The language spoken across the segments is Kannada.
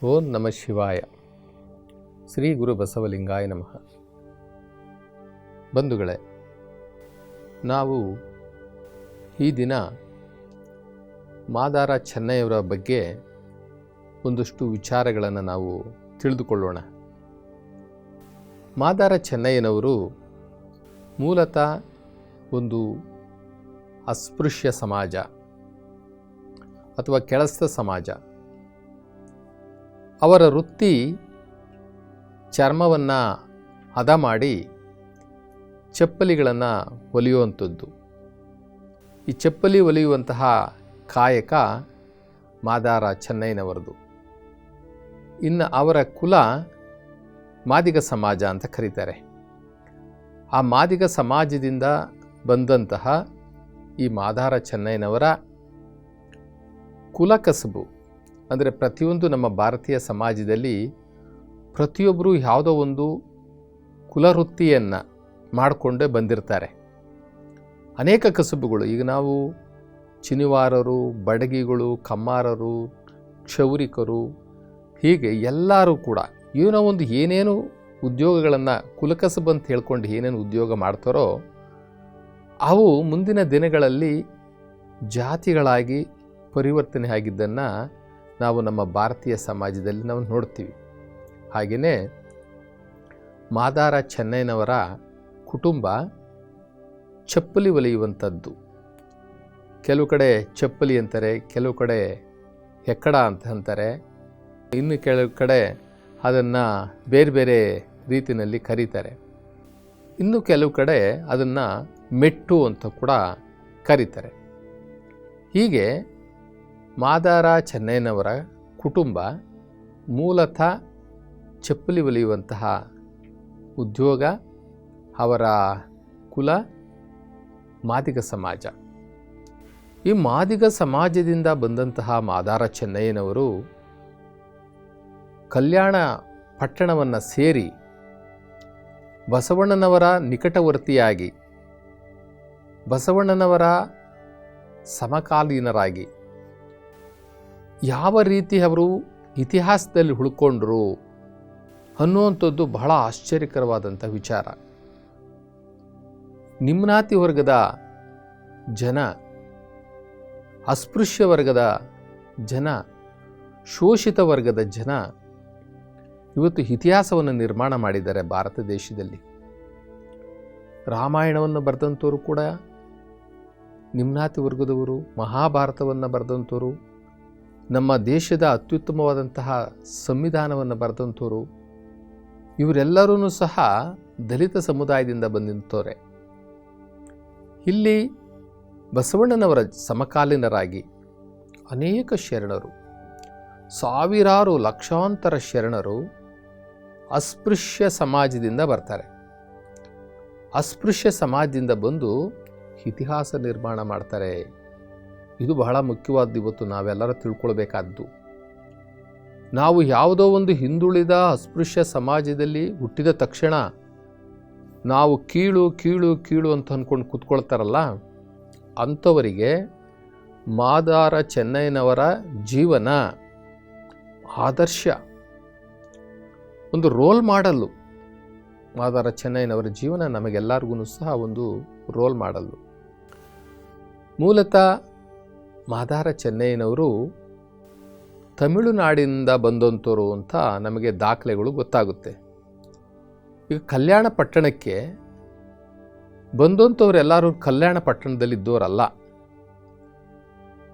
ಓಂ ನಮಃ ಶಿವಾಯ. ಶ್ರೀ ಗುರು ಬಸವಲಿಂಗಾಯ ನಮಃ. ಬಂಧುಗಳೇ, ನಾವು ಈ ದಿನ ಮಾದಾರ ಚೆನ್ನೈಯವರ ಬಗ್ಗೆ ಒಂದಷ್ಟು ವಿಚಾರಗಳನ್ನು ನಾವು ತಿಳಿದುಕೊಳ್ಳೋಣ. ಮಾದಾರ ಚೆನ್ನಯ್ಯನವರು ಮೂಲತಃ ಒಂದು ಅಸ್ಪೃಶ್ಯ ಸಮಾಜ ಅಥವಾ ಕೆಳಸ್ತ ಸಮಾಜ. ಅವರ ವೃತ್ತಿ ಚರ್ಮವನ್ನು ಹದ ಮಾಡಿ ಚಪ್ಪಲಿಗಳನ್ನು ಹೊಲಿಯುವಂಥದ್ದು. ಈ ಚಪ್ಪಲಿ ಹೊಲಿಯುವಂತಹ ಕಾಯಕ ಮಾದಾರ ಚೆನ್ನಯ್ಯನವರದು. ಇನ್ನು ಅವರ ಕುಲ ಮಾದಿಗ ಸಮಾಜ ಅಂತ ಕರೀತಾರೆ. ಆ ಮಾದಿಗ ಸಮಾಜದಿಂದ ಬಂದಂತಹ ಈ ಮಾದಾರ ಚೆನ್ನಯ್ಯನವರ ಕುಲಕಸಬು ಅಂದರೆ ಪ್ರತಿಯೊಂದು ನಮ್ಮ ಭಾರತೀಯ ಸಮಾಜದಲ್ಲಿ ಪ್ರತಿಯೊಬ್ಬರೂ ಯಾವುದೋ ಒಂದು ಕುಲವೃತ್ತಿಯನ್ನು ಮಾಡಿಕೊಂಡೇ ಬಂದಿರ್ತಾರೆ. ಅನೇಕ ಕಸುಬುಗಳು, ಈಗ ನಾವು ಚಿನಿವಾರರು, ಬಡಗಿಗಳು, ಕಮ್ಮಾರರು, ಕ್ಷೌರಿಕರು, ಹೀಗೆ ಎಲ್ಲರೂ ಕೂಡ ಏನೋ ಒಂದು ಏನೇನು ಉದ್ಯೋಗಗಳನ್ನು ಕುಲಕಸಬು ಅಂತ ಹೇಳ್ಕೊಂಡು ಏನೇನು ಉದ್ಯೋಗ ಮಾಡ್ತಾರೋ ಅವು ಮುಂದಿನ ದಿನಗಳಲ್ಲಿ ಜಾತಿಗಳಾಗಿ ಪರಿವರ್ತನೆ ಆಗಿದ್ದನ್ನು ನಾವು ನಮ್ಮ ಭಾರತೀಯ ಸಮಾಜದಲ್ಲಿ ನಾವು ನೋಡ್ತೀವಿ. ಹಾಗೆಯೇ ಮಾದಾರ ಚೆನ್ನಯ್ಯನವರ ಕುಟುಂಬ ಚಪ್ಪಲಿ ಹೊಲಿಯುವಂಥದ್ದು. ಕೆಲವು ಕಡೆ ಚಪ್ಪಲಿ ಅಂತಾರೆ, ಕೆಲವು ಕಡೆ ಹೆಕ್ಕಡ ಅಂತ ಅಂತಾರೆ, ಇನ್ನು ಕೆಲವು ಕಡೆ ಅದನ್ನು ಬೇರೆ ಬೇರೆ ರೀತಿಯಲ್ಲಿ ಕರೀತಾರೆ. ಇನ್ನು ಕೆಲವು ಕಡೆ ಅದನ್ನು ಮೆಟ್ಟು ಅಂತ ಕೂಡ ಕರೀತಾರೆ. ಹೀಗೆ ಮಾದಾರ ಚೆನ್ನಯ್ಯನವರ ಕುಟುಂಬ ಮೂಲತಃ ಚಪ್ಪಲಿ ಹೊಲಿಯುವಂತಹ ಉದ್ಯೋಗ. ಅವರ ಕುಲ ಮಾದಿಗ ಸಮಾಜ. ಈ ಮಾದಿಗ ಸಮಾಜದಿಂದ ಬಂದಂತಹ ಮಾದಾರ ಚೆನ್ನಯ್ಯನವರು ಕಲ್ಯಾಣ ಪಟ್ಟಣವನ್ನು ಸೇರಿ ಬಸವಣ್ಣನವರ ನಿಕಟವರ್ತಿಯಾಗಿ, ಬಸವಣ್ಣನವರ ಸಮಕಾಲೀನರಾಗಿ ಯಾವ ರೀತಿ ಅವರು ಇತಿಹಾಸದಲ್ಲಿ ಉಳ್ಕೊಂಡ್ರು ಅನ್ನುವಂಥದ್ದು ಬಹಳ ಆಶ್ಚರ್ಯಕರವಾದಂಥ ವಿಚಾರ. ನಿಮ್ನಾತಿ ವರ್ಗದ ಜನ, ಅಸ್ಪೃಶ್ಯ ವರ್ಗದ ಜನ, ಶೋಷಿತ ವರ್ಗದ ಜನ ಇವತ್ತು ಇತಿಹಾಸವನ್ನು ನಿರ್ಮಾಣ ಮಾಡಿದ್ದಾರೆ ಭಾರತ ದೇಶದಲ್ಲಿ. ರಾಮಾಯಣವನ್ನು ಬರೆದಂಥವರು ಕೂಡ ನಿಮ್ನಾತಿ ವರ್ಗದವರು, ಮಹಾಭಾರತವನ್ನು ಬರೆದಂಥವರು, ನಮ್ಮ ದೇಶದ ಅತ್ಯುತ್ತಮವಾದಂತಹ ಸಂವಿಧಾನವನ್ನು ಬರೆದಂಥವರು, ಇವರೆಲ್ಲರೂ ಸಹ ದಲಿತ ಸಮುದಾಯದಿಂದ ಬಂದಂಥವರೇ. ಇಲ್ಲಿ ಬಸವಣ್ಣನವರ ಸಮಕಾಲೀನರಾಗಿ ಅನೇಕ ಶರಣರು, ಸಾವಿರಾರು ಲಕ್ಷಾಂತರ ಶರಣರು ಅಸ್ಪೃಶ್ಯ ಸಮಾಜದಿಂದ ಬರ್ತಾರೆ. ಅಸ್ಪೃಶ್ಯ ಸಮಾಜದಿಂದ ಬಂದು ಇತಿಹಾಸ ನಿರ್ಮಾಣ ಮಾಡ್ತಾರೆ. ಇದು ಬಹಳ ಮುಖ್ಯವಾದ್ದು. ಇವತ್ತು ನಾವೆಲ್ಲರೂ ತಿಳ್ಕೊಳ್ಬೇಕಾದ್ದು, ನಾವು ಯಾವುದೋ ಒಂದು ಹಿಂದುಳಿದ ಅಸ್ಪೃಶ್ಯ ಸಮಾಜದಲ್ಲಿ ಹುಟ್ಟಿದ ತಕ್ಷಣ ನಾವು ಕೀಳು ಕೀಳು ಕೀಳು ಅಂತ ಅಂದ್ಕೊಂಡು ಕೂತ್ಕೊಳ್ತಾರಲ್ಲ, ಅಂಥವರಿಗೆ ಮಾದಾರ ಚೆನ್ನಯ್ಯನವರ ಜೀವನ ಆದರ್ಶ, ಒಂದು ರೋಲ್ ಮಾಡಲ್ಲು. ಮಾದಾರ ಚೆನ್ನಯ್ಯನವರ ಜೀವನ ನಮಗೆಲ್ಲರಿಗೂ ಸಹ ಒಂದು ರೋಲ್ ಮಾಡಲ್ಲು. ಮೂಲತಃ ಮಾದಾರ ಚೆನ್ನಯ್ಯನವರು ತಮಿಳುನಾಡಿನಿಂದ ಬಂದಂಥವರು ಅಂತ ನಮಗೆ ದಾಖಲೆಗಳು ಗೊತ್ತಾಗುತ್ತೆ. ಈಗ ಕಲ್ಯಾಣ ಪಟ್ಟಣಕ್ಕೆ ಬಂದಂಥವರೆಲ್ಲರೂ ಕಲ್ಯಾಣ ಪಟ್ಟಣದಲ್ಲಿದ್ದವರಲ್ಲ.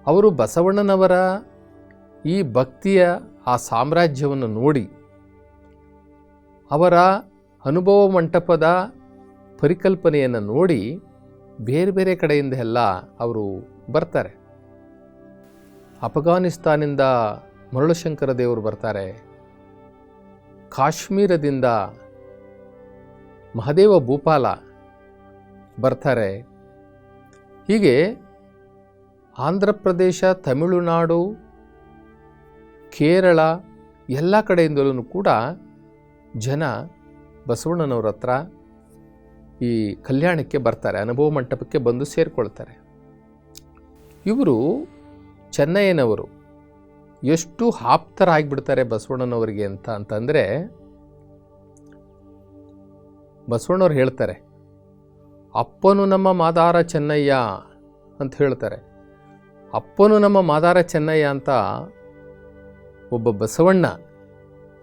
ಅವರು ಬಸವಣ್ಣನವರ ಈ ಭಕ್ತಿಯ ಆ ಸಾಮ್ರಾಜ್ಯವನ್ನು ನೋಡಿ, ಅವರ ಅನುಭವ ಮಂಟಪದ ಪರಿಕಲ್ಪನೆಯನ್ನು ನೋಡಿ ಬೇರೆ ಬೇರೆ ಕಡೆಯಿಂದ ಎಲ್ಲ ಅವರು ಬರ್ತಾರೆ. ಅಫ್ಘಾನಿಸ್ತಾನಿಂದ ಮರಳುಶಂಕರ ದೇವರು ಬರ್ತಾರೆ, ಕಾಶ್ಮೀರದಿಂದ ಮಹದೇವ ಭೂಪಾಲ ಬರ್ತಾರೆ. ಹೀಗೆ ಆಂಧ್ರ ಪ್ರದೇಶ, ತಮಿಳುನಾಡು, ಕೇರಳ ಎಲ್ಲ ಕಡೆಯಿಂದಲೂ ಕೂಡ ಜನ ಬಸವಣ್ಣನವ್ರ ಹತ್ರ ಈ ಕಲ್ಯಾಣಕ್ಕೆ ಬರ್ತಾರೆ, ಅನುಭವ ಮಂಟಪಕ್ಕೆ ಬಂದು ಸೇರಿಕೊಳ್ತಾರೆ. ಇವರು ಚೆನ್ನಯ್ಯನವರು ಎಷ್ಟು ಆಪ್ತರಾಗಿಬಿಡ್ತಾರೆ ಬಸವಣ್ಣನವರಿಗೆ ಅಂತಂದರೆ, ಬಸವಣ್ಣವ್ರು ಹೇಳ್ತಾರೆ, ಅಪ್ಪನು ನಮ್ಮ ಮಾದಾರ ಚೆನ್ನಯ್ಯ ಅಂತ ಹೇಳ್ತಾರೆ. ಅಪ್ಪನು ನಮ್ಮ ಮಾದಾರ ಚೆನ್ನಯ್ಯ ಅಂತ ಒಬ್ಬ ಬಸವಣ್ಣ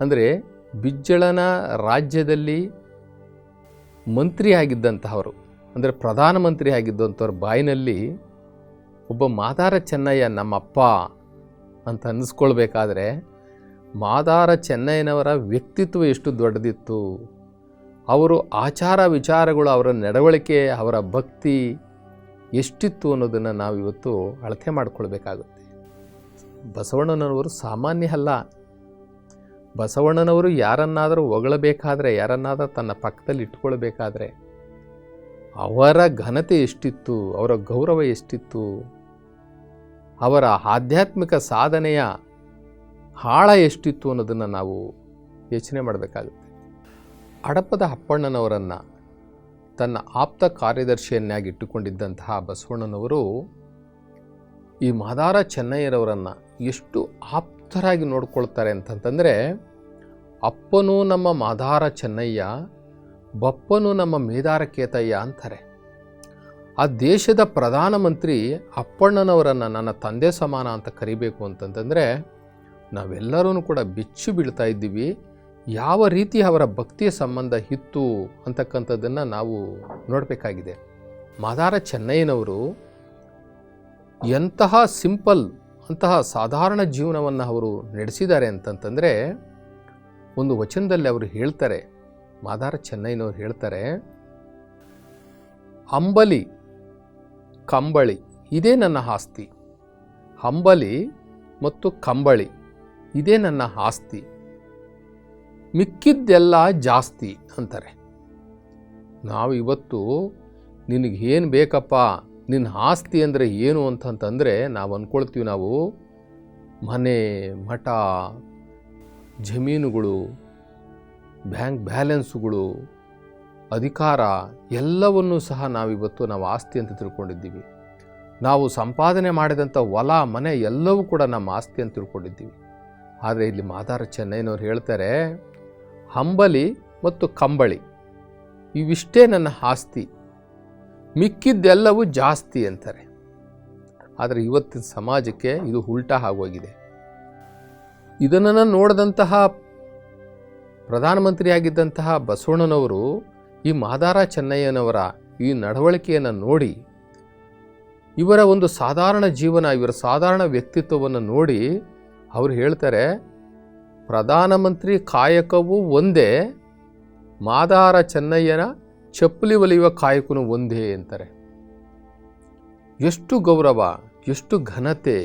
ಅಂದರೆ ಬಿಜ್ಜಳನ ರಾಜ್ಯದಲ್ಲಿ ಮಂತ್ರಿ ಆಗಿದ್ದಂತಹವರು, ಅಂದರೆ ಪ್ರಧಾನಮಂತ್ರಿ ಆಗಿದ್ದಂಥವ್ರ ಬಾಯಿನಲ್ಲಿ ಒಬ್ಬ ಮಾದಾರ ಚೆನ್ನಯ್ಯ ನಮ್ಮಪ್ಪ ಅಂತ ಅನ್ನಿಸ್ಕೊಳ್ಬೇಕಾದ್ರೆ ಮಾದಾರ ಚೆನ್ನಯ್ಯನವರ ವ್ಯಕ್ತಿತ್ವ ಎಷ್ಟು ದೊಡ್ಡದಿತ್ತು, ಅವರು ಆಚಾರ ವಿಚಾರಗಳು, ಅವರ ನಡವಳಿಕೆ, ಅವರ ಭಕ್ತಿ ಎಷ್ಟಿತ್ತು ಅನ್ನೋದನ್ನು ನಾವಿವತ್ತು ಅಳತೆ ಮಾಡಿಕೊಳ್ಬೇಕಾಗುತ್ತೆ. ಬಸವಣ್ಣನವರು ಸಾಮಾನ್ಯ ಅಲ್ಲ. ಬಸವಣ್ಣನವರು ಯಾರನ್ನಾದರೂ ಹೊಗಳಬೇಕಾದ್ರೆ, ಯಾರನ್ನಾದರೂ ತನ್ನ ಪಕ್ಕದಲ್ಲಿ ಇಟ್ಕೊಳ್ಬೇಕಾದ್ರೆ ಅವರ ಘನತೆ ಎಷ್ಟಿತ್ತು, ಅವರ ಗೌರವ ಎಷ್ಟಿತ್ತು, ಅವರ ಆಧ್ಯಾತ್ಮಿಕ ಸಾಧನೆಯ ಆಳ ಎಷ್ಟಿತ್ತು ಅನ್ನೋದನ್ನು ನಾವು ಯೋಚನೆ ಮಾಡಬೇಕಾಗುತ್ತೆ. ಹಡಪದ ಅಪ್ಪಣ್ಣನವರನ್ನು ತನ್ನ ಆಪ್ತ ಕಾರ್ಯದರ್ಶಿಯನ್ನಾಗಿ ಇಟ್ಟುಕೊಂಡಿದ್ದಂತಹ ಬಸವಣ್ಣನವರು ಈ ಮಾದಾರ ಚೆನ್ನಯ್ಯರವರನ್ನು ಎಷ್ಟು ಆಪ್ತರಾಗಿ ನೋಡ್ಕೊಳ್ತಾರೆ ಅಂತಂತಂದರೆ, ಅಪ್ಪನು ನಮ್ಮ ಮಾದಾರ ಚೆನ್ನಯ್ಯ, ಬಪ್ಪನು ನಮ್ಮ ಮೇದಾರ ಕೇತಯ್ಯ ಅಂತಾರೆ. ಆ ದೇಶದ ಪ್ರಧಾನಮಂತ್ರಿ ಅಪ್ಪಣ್ಣನವರನ್ನು ನನ್ನ ತಂದೆ ಸಮಾನ ಅಂತ ಕರಿಬೇಕು ಅಂತಂತಂದರೆ ನಾವೆಲ್ಲರೂ ಕೂಡ ಬೆಚ್ಚು ಬೀಳ್ತಾ ಇದ್ದೀವಿ. ಯಾವ ರೀತಿ ಅವರ ಭಕ್ತಿಯ ಸಂಬಂಧ ಇತ್ತು ಅಂತಕ್ಕಂಥದ್ದನ್ನು ನಾವು ನೋಡಬೇಕಾಗಿದೆ. ಮಾದಾರ ಚೆನ್ನಯ್ಯನವರು ಎಂತಹ ಸಿಂಪಲ್, ಅಂತಹ ಸಾಧಾರಣ ಜೀವನವನ್ನು ಅವರು ನಡೆಸಿದ್ದಾರೆ ಅಂತಂತಂದರೆ, ಒಂದು ವಚನದಲ್ಲಿ ಅವರು ಹೇಳ್ತಾರೆ, ಮಾದಾರ ಚೆನ್ನಯ್ಯನವರು ಹೇಳ್ತಾರೆ, ಅಂಬಲಿ ಕಂಬಳಿ ಇದೇ ನನ್ನ ಆಸ್ತಿ, ಅಂಬಲಿ ಮತ್ತು ಕಂಬಳಿ ಇದೇ ನನ್ನ ಆಸ್ತಿ, ಮಿಕ್ಕಿದ್ದೆಲ್ಲ ಜಾಸ್ತಿ ಅಂತಾರೆ. ನಾವು ಇವತ್ತು ನಿನಗೇನು ಬೇಕಪ್ಪ, ನಿನ್ನ ಆಸ್ತಿ ಅಂದರೆ ಏನು ಅಂತಂತಂದರೆ ನಾವು ಅಂದ್ಕೊಳ್ತೀವಿ, ನಾವು ಮನೆ, ಮಠ, ಜಮೀನುಗಳು, ಬ್ಯಾಂಕ್ ಬ್ಯಾಲೆನ್ಸುಗಳು, ಅಧಿಕಾರ ಎಲ್ಲವನ್ನೂ ಸಹ ನಾವು ಆಸ್ತಿ ಅಂತ ತಿಳ್ಕೊಂಡಿದ್ದೀವಿ. ನಾವು ಸಂಪಾದನೆ ಮಾಡಿದಂಥ ಹೊಲ, ಮನೆ ಎಲ್ಲವೂ ಕೂಡ ನಮ್ಮ ಆಸ್ತಿ ಅಂತ ತಿಳ್ಕೊಂಡಿದ್ದೀವಿ. ಆದರೆ ಇಲ್ಲಿ ಮಾದಾರ ಚೆನ್ನಯ್ಯನವ್ರು ಹೇಳ್ತಾರೆ, ಅಂಬಲಿ ಮತ್ತು ಕಂಬಳಿ ಇವಿಷ್ಟೇ ನನ್ನ ಆಸ್ತಿ, ಮಿಕ್ಕಿದ್ದೆಲ್ಲವೂ ಜಾಸ್ತಿ ಅಂತಾರೆ. ಆದರೆ ಇವತ್ತಿನ ಸಮಾಜಕ್ಕೆ ಇದು ಉಲ್ಟಾ ಆಗೋಗಿದೆ. ಇದನ್ನು ನೋಡಿದಂತಹ ಪ್ರಧಾನಮಂತ್ರಿಯಾಗಿದ್ದಂತಹ ಬಸವಣ್ಣನವರು ಈ ಮಾದಾರ ಚೆನ್ನಯ್ಯನವರ ಈ ನಡವಳಿಕೆಯನ್ನು ನೋಡಿ, ಇವರ ಒಂದು ಸಾಧಾರಣ ಜೀವನ, ಇವರ ಸಾಧಾರಣ ವ್ಯಕ್ತಿತ್ವವನ್ನು ನೋಡಿ ಅವರು ಹೇಳ್ತಾರೆ, ಪ್ರಧಾನಮಂತ್ರಿ ಕಾಯಕವೂ ಒಂದೇ, ಮಾದಾರ ಚೆನ್ನಯ್ಯನ ಚಪ್ಪಲಿ ಒಲಿಯುವ ಕಾಯಕನೂ ಒಂದೇ ಅಂತಾರೆ. ಎಷ್ಟು ಗೌರವ, ಎಷ್ಟು ಘನತೆ,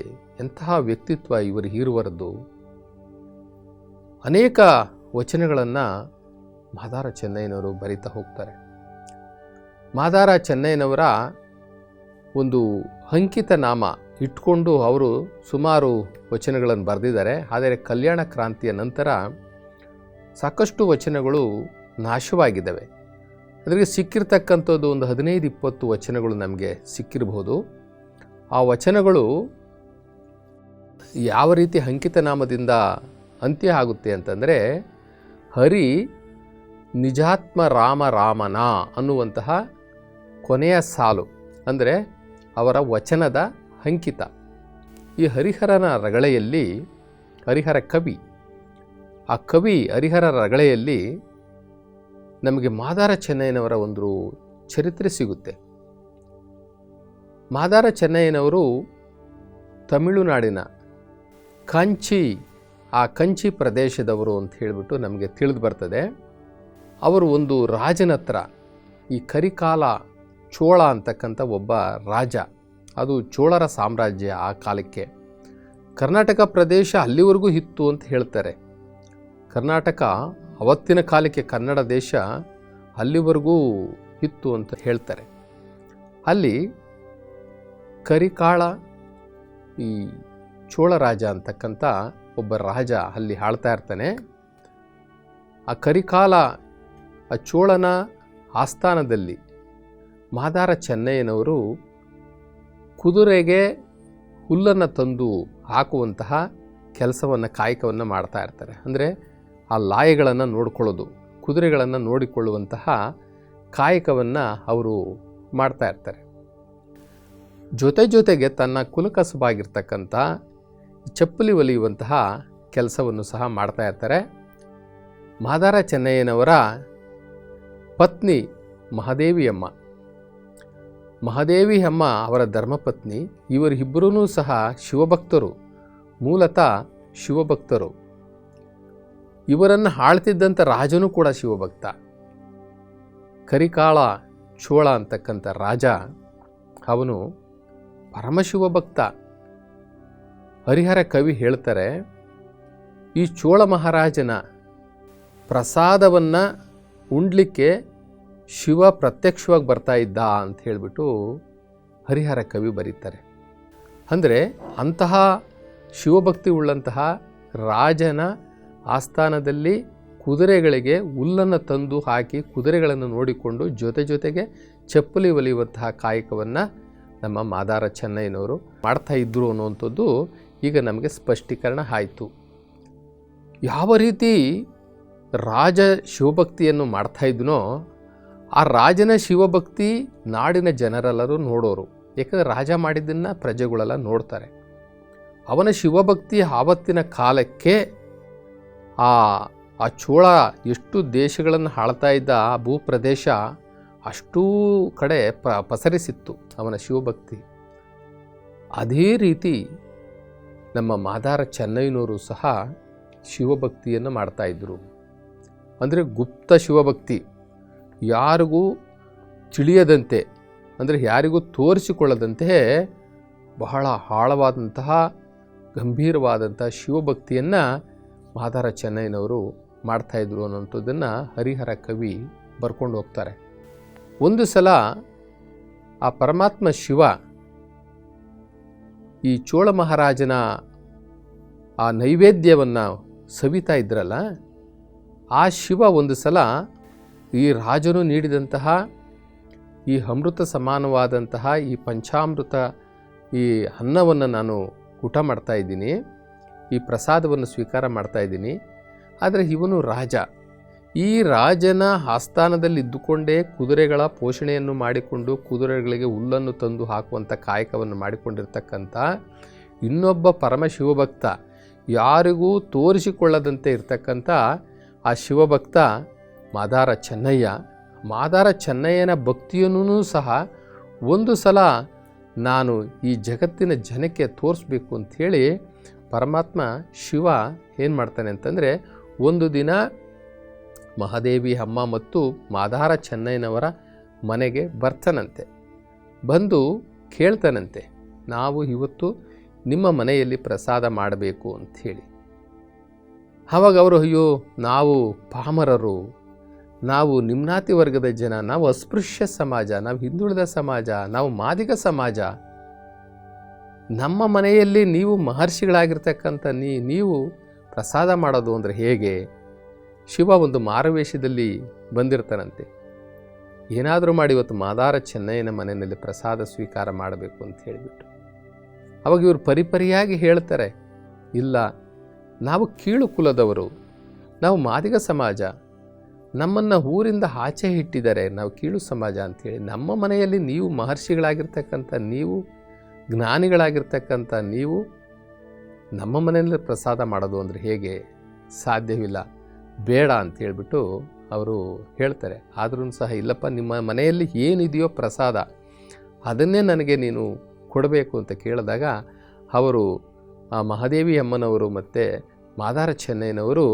ಎಂತಹ ವ್ಯಕ್ತಿತ್ವ ಇವರು ಇರುವರದ್ದು. ಅನೇಕ ವಚನಗಳನ್ನು ಮಾದಾರ ಚೆನ್ನಯ್ಯನವರು ಬರಿತಾ ಹೋಗ್ತಾರೆ. ಮಾದಾರ ಚೆನ್ನಯ್ಯನವರ ಒಂದು ಅಂಕಿತ ನಾಮ ಇಟ್ಕೊಂಡು ಅವರು ಸುಮಾರು ವಚನಗಳನ್ನು ಬರೆದಿದ್ದಾರೆ. ಆದರೆ ಕಲ್ಯಾಣ ಕ್ರಾಂತಿಯ ನಂತರ ಸಾಕಷ್ಟು ವಚನಗಳು ನಾಶವಾಗಿದ್ದಾವೆ. ಅದರಿಗೆ ಸಿಕ್ಕಿರ್ತಕ್ಕಂಥದ್ದು ಒಂದು 15-20 ವಚನಗಳು ನಮಗೆ ಸಿಕ್ಕಿರಬಹುದು. ಆ ವಚನಗಳು ಯಾವ ರೀತಿ ಅಂಕಿತ ನಾಮದಿಂದ ಅಂತ್ಯ ಆಗುತ್ತೆ ಅಂತಂದರೆ, ಹರಿ ನಿಜಾತ್ಮ ರಾಮ ರಾಮನ ಅನ್ನುವಂತಹ ಕೊನೆಯ ಸಾಲು, ಅಂದರೆ ಅವರ ವಚನದ ಅಂಕಿತ. ಈ ಹರಿಹರನ ರಗಳೆಯಲ್ಲಿ, ಹರಿಹರ ಕವಿ, ಆ ಕವಿ ಹರಿಹರ ರಗಳೆಯಲ್ಲಿ ನಮಗೆ ಮಾದಾರ ಚೆನ್ನಯ್ಯನವರ ಒಂದು ಚರಿತ್ರೆ ಸಿಗುತ್ತೆ. ಮಾದಾರ ಚೆನ್ನಯ್ಯನವರು ತಮಿಳುನಾಡಿನ ಕಂಚಿ ಪ್ರದೇಶದವರು ಅಂತ ಹೇಳಿಬಿಟ್ಟು ನಮಗೆ ತಿಳಿದು ಬರ್ತದೆ. ಅವರು ಒಂದು ರಾಜನ ಹತ್ರ, ಈ ಕರಿಕಾಲ ಚೋಳ ಅಂತಕ್ಕಂಥ ಒಬ್ಬ ರಾಜ, ಅದು ಚೋಳರ ಸಾಮ್ರಾಜ್ಯ ಆ ಕಾಲಕ್ಕೆ. ಕರ್ನಾಟಕ ಪ್ರದೇಶ ಅಲ್ಲಿವರೆಗೂ ಇತ್ತು ಅಂತ ಹೇಳ್ತಾರೆ. ಕರ್ನಾಟಕ ಅವತ್ತಿನ ಕಾಲಕ್ಕೆ ಕನ್ನಡ ದೇಶ ಅಲ್ಲಿವರೆಗೂ ಇತ್ತು ಅಂತ ಹೇಳ್ತಾರೆ. ಅಲ್ಲಿ ಕರಿಕಾಳ, ಈ ಚೋಳ ರಾಜ ಅಂತಕ್ಕಂಥ ಒಬ್ಬ ರಾಜ ಅಲ್ಲಿ ಆಳ್ತಾ ಇರ್ತಾನೆ. ಆ ಕರಿಕಾಲ, ಆ ಚೋಳನ ಆಸ್ಥಾನದಲ್ಲಿ ಮಾದಾರ ಚೆನ್ನಯ್ಯನವರು ಕುದುರೆಗೆ ಹುಲ್ಲನ್ನು ತಂದು ಹಾಕುವಂತಹ ಕೆಲಸವನ್ನು ಕಾಯಕವನ್ನು ಮಾಡ್ತಾ ಇರ್ತಾರೆ. ಅಂದರೆ ಆ ಲಾಯಗಳನ್ನು ನೋಡಿಕೊಳ್ಳೋದು, ಕುದುರೆಗಳನ್ನು ನೋಡಿಕೊಳ್ಳುವಂತಹ ಕಾಯಕವನ್ನು ಅವರು ಮಾಡ್ತಾ ಇರ್ತಾರೆ. ಜೊತೆಗೆ ತನ್ನ ಕುಲಕಸಬಾಗಿರ್ತಕ್ಕಂಥ ಚಪ್ಪಲಿ ಹೊಲಿಯುವಂತಹ ಕೆಲಸವನ್ನು ಸಹ ಮಾಡ್ತಾ ಇರ್ತಾರೆ. ಮಾದಾರ ಚೆನ್ನಯ್ಯನವರ ಪತ್ನಿ ಮಹಾದೇವಿ ಅಮ್ಮ ಅವರ ಧರ್ಮಪತ್ನಿ. ಇವರಿಬ್ಬರೂ ಸಹ ಶಿವಭಕ್ತರು, ಮೂಲತಃ ಶಿವಭಕ್ತರು. ಇವರನ್ನು ಆಳ್ತಿದ್ದಂಥ ರಾಜನೂ ಕೂಡ ಶಿವಭಕ್ತ. ಕರಿಕಾಳ ಚೋಳ ಅಂತಕ್ಕಂಥ ರಾಜ, ಅವನು ಪರಮಶಿವಭಕ್ತ. ಹರಿಹರ ಕವಿ ಹೇಳ್ತಾರೆ, ಈ ಚೋಳ ಮಹಾರಾಜನ ಪ್ರಸಾದವನ್ನು ಉಣ್ಲಿಕ್ಕೆ ಶಿವ ಪ್ರತ್ಯಕ್ಷವಾಗಿ ಬರ್ತಾ ಇದ್ದ ಅಂತ ಹೇಳಿಬಿಟ್ಟು ಹರಿಹರ ಕವಿ ಬರೀತಾರೆ. ಅಂದರೆ ಅಂತಹ ಶಿವಭಕ್ತಿ ಉಳ್ಳಂತಹ ರಾಜನ ಆಸ್ಥಾನದಲ್ಲಿ ಕುದುರೆಗಳಿಗೆ ಹುಲ್ಲನ್ನು ತಂದು ಹಾಕಿ ಕುದುರೆಗಳನ್ನು ನೋಡಿಕೊಂಡು ಜೊತೆಗೆ ಚಪ್ಪಲಿ ಹೊಲಿಯುವಂತಹ ಕಾಯಕವನ್ನು ನಮ್ಮ ಮಾದಾರ ಚೆನ್ನಯ್ಯನವರು ಮಾಡ್ತಾ ಇದ್ದರು ಅನ್ನುವಂಥದ್ದು ಈಗ ನಮಗೆ ಸ್ಪಷ್ಟೀಕರಣ ಆಯಿತು. ಯಾವ ರೀತಿ ರಾಜ ಶಿವಭಕ್ತಿಯನ್ನು ಮಾಡ್ತಾ ಇದ್ನೋ ಆ ರಾಜನ ಶಿವಭಕ್ತಿ ನಾಡಿನ ಜನರೆಲ್ಲರೂ ನೋಡೋರು. ಯಾಕಂದರೆ ರಾಜ ಮಾಡಿದ್ದನ್ನು ಪ್ರಜೆಗಳೆಲ್ಲ ನೋಡ್ತಾರೆ. ಅವನ ಶಿವಭಕ್ತಿ ಆವತ್ತಿನ ಕಾಲಕ್ಕೆ ಆ ಚೋಳ ಎಷ್ಟು ದೇಶಗಳನ್ನು ಆಳ್ತಾ ಇದ್ದ ಆ ಭೂಪ್ರದೇಶ ಅಷ್ಟೂ ಕಡೆ ಪಸರಿಸಿತ್ತು ಅವನ ಶಿವಭಕ್ತಿ. ಅದೇ ರೀತಿ ನಮ್ಮ ಮಾದಾರ ಚೆನ್ನಯ್ಯನವರು ಸಹ ಶಿವಭಕ್ತಿಯನ್ನು ಮಾಡ್ತಾಯಿದ್ರು. ಅಂದರೆ ಗುಪ್ತ ಶಿವಭಕ್ತಿ, ಯಾರಿಗೂ ತಿಳಿಯದಂತೆ, ಅಂದರೆ ಯಾರಿಗೂ ತೋರಿಸಿಕೊಳ್ಳದಂತೆ ಬಹಳ ಆಳವಾದಂತಹ ಗಂಭೀರವಾದಂಥ ಶಿವಭಕ್ತಿಯನ್ನು ಮಾದಾರ ಚೆನ್ನಯ್ಯನವರು ಮಾಡ್ತಾಯಿದ್ರು ಅನ್ನೋಂಥದ್ದನ್ನು ಹರಿಹರ ಕವಿ ಬರ್ಕೊಂಡು ಹೋಗ್ತಾರೆ. ಒಂದು ಸಲ ಆ ಪರಮಾತ್ಮ ಶಿವ ಈ ಚೋಳ ಮಹಾರಾಜನ ಆ ನೈವೇದ್ಯವನ್ನು ಸವಿತಾ ಇದ್ರಲ್ಲ, ಆ ಶಿವ ಒಂದು ಸಲ ಈ ರಾಜನು ನೀಡಿದಂತಹ ಈ ಅಮೃತ ಸಮಾನವಾದಂತಹ ಈ ಪಂಚಾಮೃತ ಈ ಅನ್ನವನ್ನು ನಾನು ಊಟ ಮಾಡ್ತಾ ಇದ್ದೀನಿ, ಈ ಪ್ರಸಾದವನ್ನು ಸ್ವೀಕಾರ ಮಾಡ್ತಾ ಇದ್ದೀನಿ. ಆದರೆ ಇವನು ರಾಜ, ಈ ರಾಜನ ಆಸ್ಥಾನದಲ್ಲಿ ಇದ್ದುಕೊಂಡೇ ಕುದುರೆಗಳ ಪೋಷಣೆಯನ್ನು ಮಾಡಿಕೊಂಡು ಕುದುರೆಗಳಿಗೆ ಹುಲ್ಲನ್ನು ತಂದು ಹಾಕುವಂಥ ಕಾಯಕವನ್ನು ಮಾಡಿಕೊಂಡಿರ್ತಕ್ಕಂಥ ಇನ್ನೊಬ್ಬ ಪರಮ ಶಿವಭಕ್ತ, ಯಾರಿಗೂ ತೋರಿಸಿಕೊಳ್ಳದಂತೆ ಇರ್ತಕ್ಕಂಥ ಆ ಶಿವಭಕ್ತ ಮಾದಾರ ಚೆನ್ನಯ್ಯ. ಮಾದಾರ ಚೆನ್ನಯ್ಯನ ಭಕ್ತಿಯನ್ನು ಸಹ ಒಂದು ಸಲ ನಾನು ಈ ಜಗತ್ತಿನ ಜನಕ್ಕೆ ತೋರಿಸ್ಬೇಕು ಅಂಥೇಳಿ ಪರಮಾತ್ಮ ಶಿವ ಏನು ಮಾಡ್ತಾನೆ ಅಂತಂದರೆ, ಒಂದು ದಿನ ಮಹಾದೇವಿ ಅಮ್ಮ ಮತ್ತು ಮಾದಾರ ಚೆನ್ನಯ್ಯನವರ ಮನೆಗೆ ಬರ್ತಾನಂತೆ. ಬಂದು ಕೇಳ್ತಾನಂತೆ, ನಾವು ಇವತ್ತು ನಿಮ್ಮ ಮನೆಯಲ್ಲಿ ಪ್ರಸಾದ ಮಾಡಬೇಕು ಅಂಥೇಳಿ. ಆವಾಗ ಅವರು, ಅಯ್ಯೋ ನಾವು ಪಾಮರರು, ನಾವು ನಿಮ್ನಾತಿ ವರ್ಗದ ಜನ, ನಾವು ಅಸ್ಪೃಶ್ಯ ಸಮಾಜ, ನಾವು ಹಿಂದುಳಿದ ಸಮಾಜ, ನಾವು ಮಾದಿಗ ಸಮಾಜ, ನಮ್ಮ ಮನೆಯಲ್ಲಿ ನೀವು ಮಹರ್ಷಿಗಳಾಗಿರ್ತಕ್ಕಂಥ ನೀವು ಪ್ರಸಾದ ಮಾಡೋದು ಅಂದರೆ ಹೇಗೆ? ಶಿವ ಒಂದು ಮಾರುವೇಷದಲ್ಲಿ ಬಂದಿರ್ತಾನಂತೆ. ಏನಾದರೂ ಮಾಡಿ ಇವತ್ತು ಮಾದಾರ ಚೆನ್ನಯ್ಯನ ಮನೆಯಲ್ಲಿ ಪ್ರಸಾದ ಸ್ವೀಕಾರ ಮಾಡಬೇಕು ಅಂತ ಹೇಳಿಬಿಟ್ಟು. ಅವಾಗ ಇವರು ಪರಿಪರಿಯಾಗಿ ಹೇಳ್ತಾರೆ, ಇಲ್ಲ, ನಾವು ಕೀಳು ಕುಲದವರು, ನಾವು ಮಾದಿಗ ಸಮಾಜ, ನಮ್ಮನ್ನು ಊರಿಂದ ಆಚೆ ಇಟ್ಟಿದ್ದಾರೆ, ನಾವು ಕೀಳು ಸಮಾಜ ಅಂಥೇಳಿ ನಮ್ಮ ಮನೆಯಲ್ಲಿ ನೀವು ಮಹರ್ಷಿಗಳಾಗಿರ್ತಕ್ಕಂಥ ನೀವು, ಜ್ಞಾನಿಗಳಾಗಿರ್ತಕ್ಕಂಥ ನೀವು ನಮ್ಮ ಮನೆಯಲ್ಲಿ ಪ್ರಸಾದ ಮಾಡೋದು ಅಂದರೆ ಹೇಗೆ? ಸಾಧ್ಯವಿಲ್ಲ, ಬೇಡ ಅಂತ ಹೇಳ್ಬಿಟ್ಟು ಅವರು ಹೇಳ್ತಾರೆ. ಆದರೂ ಸಹ ಇಲ್ಲಪ್ಪ, ನಿಮ್ಮ ಮನೆಯಲ್ಲಿ ಏನಿದೆಯೋ ಪ್ರಸಾದ ಅದನ್ನೇ ನನಗೆ ನೀನು ಕೊಡಬೇಕು ಅಂತ ಕೇಳಿದಾಗ ಅವರು ಆ ಮಹಾದೇವಿ ಅಮ್ಮನವರು ಮತ್ತು ಮಾದಾರ ಚೆನ್ನಯ್ಯನವರು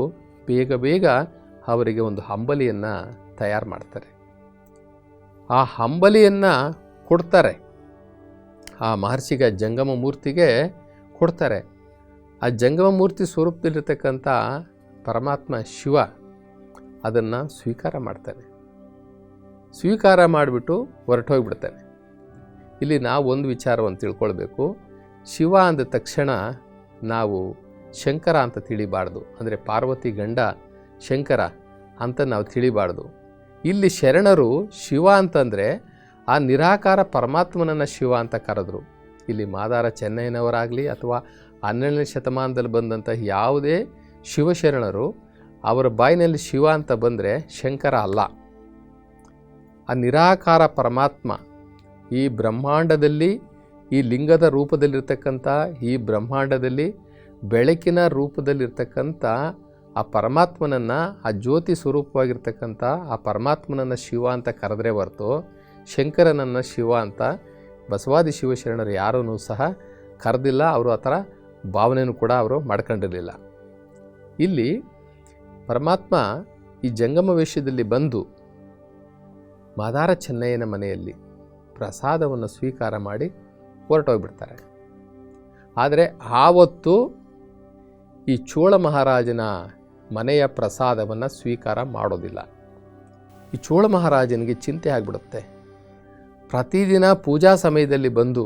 ಬೇಗ ಅವರಿಗೆ ಒಂದು ಅಂಬಲಿಯನ್ನು ತಯಾರು ಮಾಡ್ತಾರೆ. ಆ ಅಂಬಲಿಯನ್ನು ಕೊಡ್ತಾರೆ, ಆ ಮಹರ್ಷಿಗೆ, ಜಂಗಮ ಮೂರ್ತಿಗೆ ಕೊಡ್ತಾರೆ. ಆ ಜಂಗಮ ಮೂರ್ತಿ ಸ್ವರೂಪದಲ್ಲಿರ್ತಕ್ಕಂಥ ಪರಮಾತ್ಮ ಶಿವ ಅದನ್ನು ಸ್ವೀಕಾರ ಮಾಡ್ತಾನೆ. ಸ್ವೀಕಾರ ಮಾಡಿಬಿಟ್ಟು ಹೊರಟೋಗ್ಬಿಡ್ತಾನೆ. ಇಲ್ಲಿ ನಾವು ಒಂದು ವಿಚಾರವನ್ನು ತಿಳ್ಕೊಳ್ಬೇಕು. ಶಿವ ಅಂದ ತಕ್ಷಣ ನಾವು ಶಂಕರ ಅಂತ ತಿಳಿಬಾರ್ದು, ಅಂದರೆ ಪಾರ್ವತಿ ಗಂಡ ಶಂಕರ ಅಂತ ನಾವು ತಿಳಿಬಾರ್ದು. ಇಲ್ಲಿ ಶರಣರು ಶಿವ ಅಂತಂದರೆ ಆ ನಿರಾಕಾರ ಪರಮಾತ್ಮನನ್ನು ಶಿವ ಅಂತ ಕರೆದ್ರು. ಇಲ್ಲಿ ಮಾದಾರ ಚೆನ್ನಯ್ಯನವರಾಗಲಿ ಅಥವಾ 12ನೇ ಶತಮಾನದಲ್ಲಿ ಬಂದಂಥ ಯಾವುದೇ ಶಿವಶರಣರು ಅವರ ಬಾಯಿನಲ್ಲಿ ಶಿವ ಅಂತ ಬಂದರೆ ಶಂಕರ ಅಲ್ಲ. ಆ ನಿರಾಕಾರ ಪರಮಾತ್ಮ ಈ ಬ್ರಹ್ಮಾಂಡದಲ್ಲಿ, ಈ ಲಿಂಗದ ರೂಪದಲ್ಲಿರ್ತಕ್ಕಂಥ ಈ ಬ್ರಹ್ಮಾಂಡದಲ್ಲಿ ಬೆಳಕಿನ ರೂಪದಲ್ಲಿರ್ತಕ್ಕಂಥ ಆ ಪರಮಾತ್ಮನನ್ನು, ಆ ಜ್ಯೋತಿ ಸ್ವರೂಪವಾಗಿರ್ತಕ್ಕಂಥ ಆ ಪರಮಾತ್ಮನನ್ನು ಶಿವ ಅಂತ ಕರೆದ್ರೆ ಹೊರತು ಶಂಕರನನ್ನು ಶಿವ ಅಂತ ಬಸವಾದಿ ಶಿವಶರಣರು ಯಾರೂ ಸಹ ಕರೆದಿಲ್ಲ. ಅವರು ಆ ಥರ ಭಾವನೆಯೂ ಕೂಡ ಅವರು ಮಾಡ್ಕೊಂಡಿರಲಿಲ್ಲ. ಇಲ್ಲಿ ಪರಮಾತ್ಮ ಈ ಜಂಗಮ ವೇಷದಲ್ಲಿ ಬಂದು ಮಾದಾರ ಚೆನ್ನಯ್ಯನ ಮನೆಯಲ್ಲಿ ಪ್ರಸಾದವನ್ನು ಸ್ವೀಕಾರ ಮಾಡಿ ಹೊರಟೋಗ್ಬಿಡ್ತಾರೆ. ಆದರೆ ಆವತ್ತು ಈ ಚೋಳ ಮಹಾರಾಜನ ಮನೆಯ ಪ್ರಸಾದವನ್ನು ಸ್ವೀಕಾರ ಮಾಡೋದಿಲ್ಲ. ಈ ಚೋಳ ಮಹಾರಾಜನಿಗೆ ಚಿಂತೆ ಆಗಿಬಿಡುತ್ತೆ. ಪ್ರತಿದಿನ ಪೂಜಾ ಸಮಯದಲ್ಲಿ ಬಂದು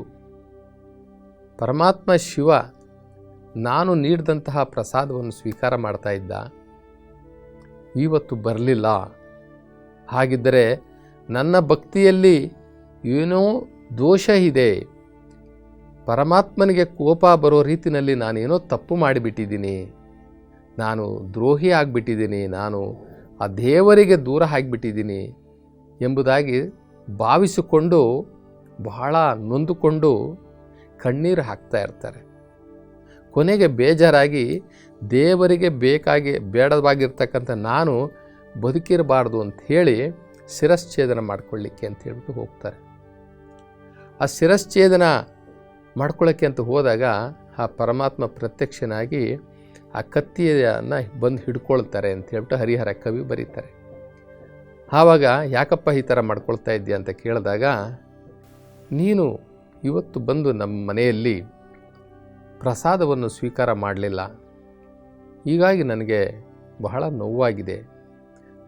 ಪರಮಾತ್ಮ ಶಿವ ನಾನು ನೀಡಿದಂತಹ ಪ್ರಸಾದವನ್ನು ಸ್ವೀಕಾರ ಮಾಡ್ತಾ ಇದ್ದ, ಇವತ್ತು ಬರಲಿಲ್ಲ. ಹಾಗಿದ್ದರೆ ನನ್ನ ಭಕ್ತಿಯಲ್ಲಿ ಏನೋ ದೋಷ ಇದೆ, ಪರಮಾತ್ಮನಿಗೆ ಕೋಪ ಬರೋ ರೀತಿಯಲ್ಲಿ ನಾನೇನೋ ತಪ್ಪು ಮಾಡಿಬಿಟ್ಟಿದ್ದೀನಿ, ನಾನು ದ್ರೋಹಿ ಆಗಿಬಿಟ್ಟಿದ್ದೀನಿ, ನಾನು ಆ ದೇವರಿಗೆ ದೂರ ಆಗಿಬಿಟ್ಟಿದ್ದೀನಿ ಎಂಬುದಾಗಿ ಭಾವಿಸಿಕೊಂಡು ಬಹಳ ನೊಂದುಕೊಂಡು ಕಣ್ಣೀರು ಹಾಕ್ತಾ ಇರ್ತಾರೆ. ಕೊನೆಗೆ ಬೇಜಾರಾಗಿ ದೇವರಿಗೆ ಬೇಡವಾಗಿರ್ತಕ್ಕಂಥ ನಾನು ಬದುಕಿರಬಾರ್ದು ಅಂಥೇಳಿ ಶಿರಶ್ಛೇದನ ಮಾಡ್ಕೊಳ್ಳಿಕ್ಕೆ ಅಂತ ಹೇಳ್ಬಿಟ್ಟು ಹೋಗ್ತಾರೆ. ಆ ಶಿರಶ್ಛೇದನ ಮಾಡ್ಕೊಳ್ಳೋಕ್ಕೆ ಅಂತ ಹೋದಾಗ ಆ ಪರಮಾತ್ಮ ಪ್ರತ್ಯಕ್ಷನಾಗಿ ಆ ಕತ್ತಿಯನ್ನು ಬಂದು ಹಿಡ್ಕೊಳ್ತಾರೆ ಅಂತ ಹೇಳ್ಬಿಟ್ಟು ಹರಿಹರ ಕವಿ ಬರೀತಾರೆ. ಆವಾಗ ಯಾಕಪ್ಪ ಈ ಥರ ಮಾಡ್ಕೊಳ್ತಾ ಇದ್ದೀಯ ಅಂತ ಕೇಳಿದಾಗ, ನೀನು ಇವತ್ತು ಬಂದು ನಮ್ಮ ಮನೆಯಲ್ಲಿ ಪ್ರಸಾದವನ್ನು ಸ್ವೀಕಾರ ಮಾಡಲಿಲ್ಲ, ಹೀಗಾಗಿ ನನಗೆ ಬಹಳ ನೋವಾಗಿದೆ,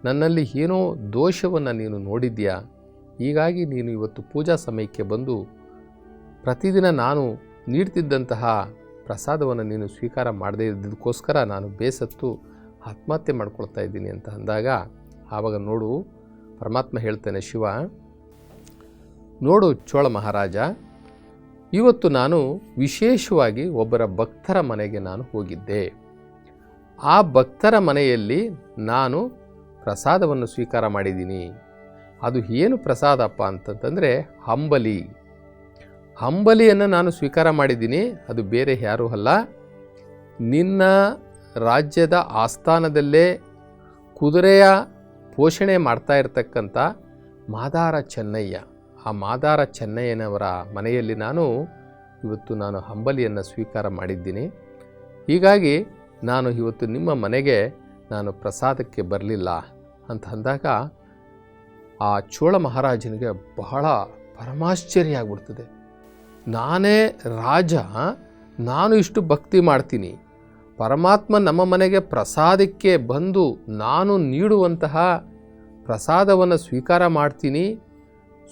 ನನ್ನಲ್ಲಿ ಏನೋ ದೋಷವನ್ನು ನೀನು ನೋಡಿದ್ಯಾ, ಹೀಗಾಗಿ ನೀನು ಇವತ್ತು ಪೂಜಾ ಸಮಯಕ್ಕೆ ಬಂದು ಪ್ರತಿದಿನ ನಾನು ನೀಡ್ತಿದ್ದಂತಹ ಪ್ರಸಾದವನ್ನು ನೀನು ಸ್ವೀಕಾರ ಮಾಡದೇ ಇದ್ದದಕ್ಕೋಸ್ಕರ ನಾನು ಬೇಸತ್ತು ಆತ್ಮಹತ್ಯೆ ಮಾಡ್ಕೊಳ್ತಾ ಇದ್ದೀನಿ ಅಂತ ಅಂದಾಗ, ಆವಾಗ ನೋಡು ಪರಮಾತ್ಮ ಹೇಳ್ತಾನೆ, ಶಿವ ನೋಡು ಚೋಳ ಮಹಾರಾಜ, ಇವತ್ತು ನಾನು ವಿಶೇಷವಾಗಿ ಒಬ್ಬರ ಭಕ್ತರ ಮನೆಗೆ ನಾನು ಹೋಗಿದ್ದೆ. ಆ ಭಕ್ತರ ಮನೆಯಲ್ಲಿ ನಾನು ಪ್ರಸಾದವನ್ನು ಸ್ವೀಕಾರ ಮಾಡಿದ್ದೀನಿ. ಅದು ಏನು ಪ್ರಸಾದಪ್ಪ ಅಂತಂತಂದರೆ ಅಂಬಲಿ. ಅಂಬಲಿಯನ್ನು ನಾನು ಸ್ವೀಕಾರ ಮಾಡಿದ್ದೀನಿ. ಅದು ಬೇರೆ ಯಾರೂ ಅಲ್ಲ, ನಿನ್ನ ರಾಜ್ಯದ ಆಸ್ಥಾನದಲ್ಲೇ ಕುದುರೆಯ ಪೋಷಣೆ ಮಾಡ್ತಾ ಇರತಕ್ಕಂಥ ಮಾದಾರ ಚೆನ್ನಯ್ಯ, ಆ ಮಾದಾರ ಚೆನ್ನಯ್ಯನವರ ಮನೆಯಲ್ಲಿ ಇವತ್ತು ನಾನು ಅಂಬಲಿಯನ್ನು ಸ್ವೀಕಾರ ಮಾಡಿದ್ದೀನಿ. ಹೀಗಾಗಿ ನಾನು ಇವತ್ತು ನಿಮ್ಮ ಮನೆಗೆ ನಾನು ಪ್ರಸಾದಕ್ಕೆ ಬರಲಿಲ್ಲ ಅಂತ ಅಂದಾಗ ಆ ಚೋಳ ಮಹಾರಾಜನಿಗೆ ಬಹಳ ಪರಮಾಶ್ಚರ್ಯ ಆಗ್ಬಿಡ್ತದೆ. ನಾನೇ ರಾಜ, ನಾನು ಇಷ್ಟು ಭಕ್ತಿ ಮಾಡ್ತೀನಿ, ಪರಮಾತ್ಮ ನಮ್ಮ ಮನೆಗೆ ಪ್ರಸಾದಕ್ಕೆ ಬಂದು ನಾನು ನೀಡುವಂತಹ ಪ್ರಸಾದವನ್ನು ಸ್ವೀಕಾರ ಮಾಡ್ತೀನಿ,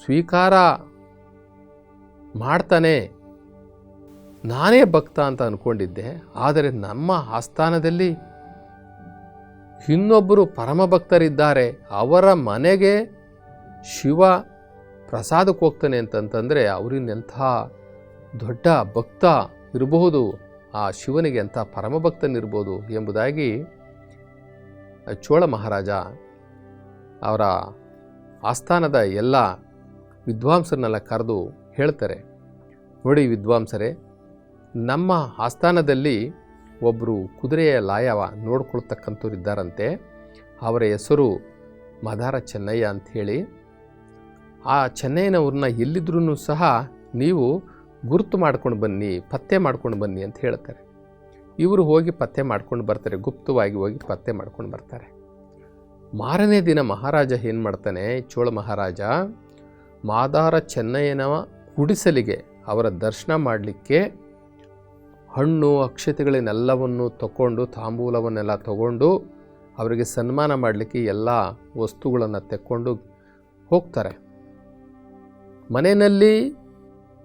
ಸ್ವೀಕಾರ ಮಾಡ್ತಾನೆ, ನಾನೇ ಭಕ್ತ ಅಂತ ಅಂದ್ಕೊಂಡಿದ್ದೆ. ಆದರೆ ನಮ್ಮ ಆಸ್ಥಾನದಲ್ಲಿ ಇನ್ನೊಬ್ಬರು ಪರಮಭಕ್ತರಿದ್ದಾರೆ, ಅವರ ಮನೆಗೆ ಶಿವ ಪ್ರಸಾದಕ್ಕೆ ಹೋಗ್ತಾನೆ ಅಂತಂತಂದರೆ ಅವರಿನೆಂಥ ದೊಡ್ಡ ಭಕ್ತ ಇರಬಹುದು, ಆ ಶಿವನಿಗೆ ಎಂಥ ಪರಮಭಕ್ತನಿರ್ಬೋದು ಎಂಬುದಾಗಿ ಚೋಳ ಮಹಾರಾಜ ಅವರ ಆಸ್ಥಾನದ ಎಲ್ಲ ವಿದ್ವಾಂಸರನ್ನೆಲ್ಲ ಕರೆದು ಹೇಳ್ತಾರೆ, ನೋಡಿ ವಿದ್ವಾಂಸರೇ, ನಮ್ಮ ಆಸ್ಥಾನದಲ್ಲಿ ಒಬ್ಬರು ಕುದುರೆಯ ಲಾಯವ ನೋಡ್ಕೊಳ್ತಕ್ಕಂಥವ್ರು ಇದ್ದಾರಂತೆ, ಅವರ ಹೆಸರು ಮಾದಾರ ಚೆನ್ನಯ್ಯ ಅಂಥೇಳಿ. ಆ ಚೆನ್ನಯ್ಯನವ್ರನ್ನ ಎಲ್ಲಿದ್ರೂ ಸಹ ನೀವು ಗುರುತು ಮಾಡ್ಕೊಂಡು ಬನ್ನಿ, ಪತ್ತೆ ಮಾಡ್ಕೊಂಡು ಬನ್ನಿ ಅಂತ ಹೇಳ್ತಾರೆ. ಇವರು ಹೋಗಿ ಪತ್ತೆ ಮಾಡ್ಕೊಂಡು ಬರ್ತಾರೆ, ಗುಪ್ತವಾಗಿ ಹೋಗಿ ಪತ್ತೆ ಮಾಡ್ಕೊಂಡು ಬರ್ತಾರೆ. ಮಾರನೇ ದಿನ ಮಹಾರಾಜ ಏನು ಮಾಡ್ತಾನೆ, ಚೋಳ ಮಹಾರಾಜ ಮಾದಾರ ಚೆನ್ನಯ್ಯನ ಗುಡಿಸಲಿಗೆ ಅವರ ದರ್ಶನ ಮಾಡಲಿಕ್ಕೆ ಹಣ್ಣು ಅಕ್ಷತೆಗಳನ್ನೆಲ್ಲವನ್ನು ತಗೊಂಡು, ತಾಂಬೂಲವನ್ನೆಲ್ಲ ತಗೊಂಡು ಅವರಿಗೆ ಸನ್ಮಾನ ಮಾಡಲಿಕ್ಕೆ ಎಲ್ಲ ವಸ್ತುಗಳನ್ನು ತೆಕ್ಕೊಂಡು ಹೋಗ್ತಾರೆ. ಮನೆಯಲ್ಲಿ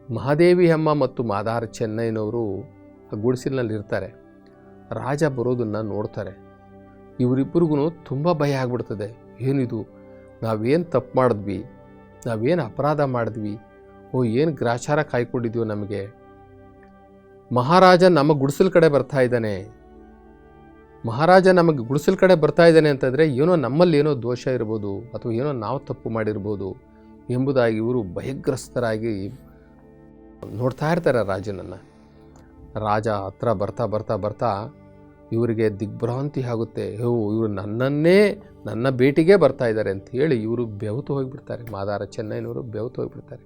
ಮಹಾದೇವಿ ಅಮ್ಮ ಮತ್ತು ಮಾದಾರ ಚೆನ್ನಯ್ಯನವರು ಗುಡಿಸಲಿನಲ್ಲಿ ಇರ್ತಾರೆ. ರಾಜ ಬರೋದನ್ನು ನೋಡ್ತಾರೆ. ಇವರಿಬ್ಬರಿಗೂ ತುಂಬ ಭಯ ಆಗ್ಬಿಡ್ತದೆ. ಏನಿದು, ನಾವೇನು ತಪ್ಪು ಮಾಡಿದ್ವಿ, ನಾವೇನು ಅಪರಾಧ ಮಾಡಿದ್ವಿ, ಏನು ಗ್ರಾಚಾರ ಕಾಯ್ಕೊಂಡಿದ್ವಿ, ನಮಗೆ ಮಹಾರಾಜ ನಮ್ಮ ಗುಡಿಸಲ ಕಡೆ ಬರ್ತಾ ಇದ್ದಾನೆ, ಮಹಾರಾಜ ನಮಗೆ ಗುಡಿಸಲ ಕಡೆ ಬರ್ತಾ ಇದ್ದಾನೆ ಅಂತಂದರೆ ಏನೋ ನಮ್ಮಲ್ಲಿ ಏನೋ ದೋಷ ಇರ್ಬೋದು ಅಥವಾ ಏನೋ ನಾವು ತಪ್ಪು ಮಾಡಿರ್ಬೋದು ಎಂಬುದಾಗಿ ಇವರು ಭಯಗ್ರಸ್ತರಾಗಿ ನೋಡ್ತಾ ಇರ್ತಾರೆ ರಾಜನನ್ನು. ರಾಜ ಹತ್ರ ಬರ್ತಾ ಬರ್ತಾ ಬರ್ತಾ ಇವರಿಗೆ ದಿಗ್ಭ್ರಾಂತಿ ಆಗುತ್ತೆ. ಇವರು ನನ್ನ ಭೇಟಿಗೆ ಬರ್ತಾ ಇದ್ದಾರೆ ಅಂತ ಹೇಳಿ ಇವರು ಬೆವತು ಹೋಗಿಬಿಡ್ತಾರೆ. ಮಾದಾರ ಚೆನ್ನೈನವರು ಬೆವತು ಹೋಗಿಬಿಡ್ತಾರೆ.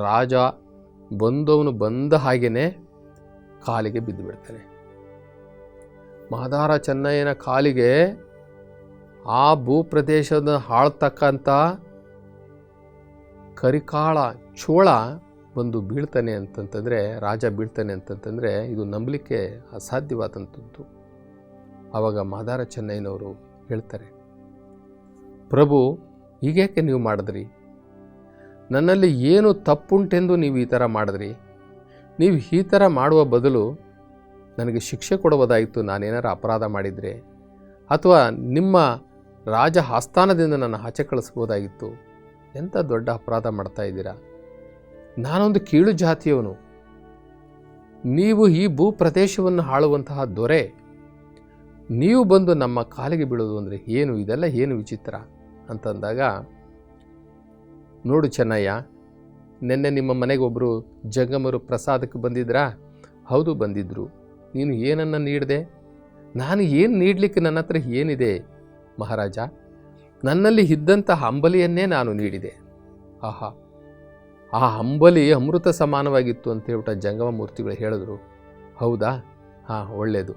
ರಾಜ ಬಂದವನು ಬಂದ ಹಾಗೇ ಕಾಲಿಗೆ ಬಿದ್ದು ಬಿಡ್ತಾನೆ. ಮಾದಾರ ಚೆನ್ನಯ್ಯನ ಕಾಲಿಗೆ ಆ ಭೂಪ್ರದೇಶದ ಆಳ್ತಕ್ಕಂಥ ಕರಿಕಾಳ ಚೋಳ ಬಂದು ಬೀಳ್ತಾನೆ ಅಂತಂತಂದರೆ, ರಾಜ ಬೀಳ್ತಾನೆ ಅಂತಂತಂದರೆ ಇದು ನಂಬಲಿಕ್ಕೆ ಅಸಾಧ್ಯವಾದಂಥದ್ದು. ಆವಾಗ ಮಾದಾರ ಚೆನ್ನಯ್ಯನವರು ಹೇಳ್ತಾರೆ, ಪ್ರಭು ಹೀಗೇಕೆ ನೀವು ಮಾಡಿದ್ರಿ? ನನ್ನಲ್ಲಿ ಏನು ತಪ್ಪುಂಟೆಂದು ನೀವು ಈ ಥರ ಮಾಡಿದ್ರಿ? ನೀವು ಈ ಥರ ಮಾಡುವ ಬದಲು ನನಗೆ ಶಿಕ್ಷೆ ಕೊಡುವುದಾಯಿತು, ನಾನೇನಾರು ಅಪರಾಧ ಮಾಡಿದರೆ, ಅಥವಾ ನಿಮ್ಮ ರಾಜ ಆಸ್ಥಾನದಿಂದ ನನ್ನ ಆಚೆ ಕಳಿಸ್ಬೋದಾಗಿತ್ತು. ಎಂಥ ದೊಡ್ಡ ಅಪರಾಧ ಮಾಡ್ತಾ ಇದ್ದೀರಾ. ನಾನೊಂದು ಕೀಳು ಜಾತಿಯವನು, ನೀವು ಈ ಭೂಪ್ರದೇಶವನ್ನು ಆಳುವಂತಹ ದೊರೆ, ನೀವು ಬಂದು ನಮ್ಮ ಕಾಲಿಗೆ ಬೀಳೋದು ಅಂದರೆ ಏನು? ಇದೆಲ್ಲ ಏನು ವಿಚಿತ್ರ ಅಂತಂದಾಗ, ನೋಡು ಚೆನ್ನಯ್ಯ, ನಿನ್ನೆ ನಿಮ್ಮ ಮನೆಗೆ ಒಬ್ಬರು ಜಂಗಮರು ಪ್ರಸಾದಕ್ಕೆ ಬಂದಿದ್ರಾ? ಹೌದು ಬಂದಿದ್ದರು. ನೀನು ಏನನ್ನು ನೀಡಿದೆ? ನಾನು ಏನು ನೀಡಲಿಕ್ಕೆ ನನ್ನ ಹತ್ರ ಏನಿದೆ ಮಹಾರಾಜ? ನನ್ನಲ್ಲಿ ಇದ್ದಂಥ ಅಂಬಲಿಯನ್ನೇ ನಾನು ನೀಡಿದೆ. ಆಹಾ, ಆ ಅಂಬಲಿ ಅಮೃತ ಸಮಾನವಾಗಿತ್ತು ಅಂತ ಹೇಳ್ಬಿಟ್ಟು ಜಂಗಮ ಮೂರ್ತಿಗಳು ಹೇಳಿದ್ರು. ಹೌದಾ? ಹಾಂ, ಒಳ್ಳೆಯದು.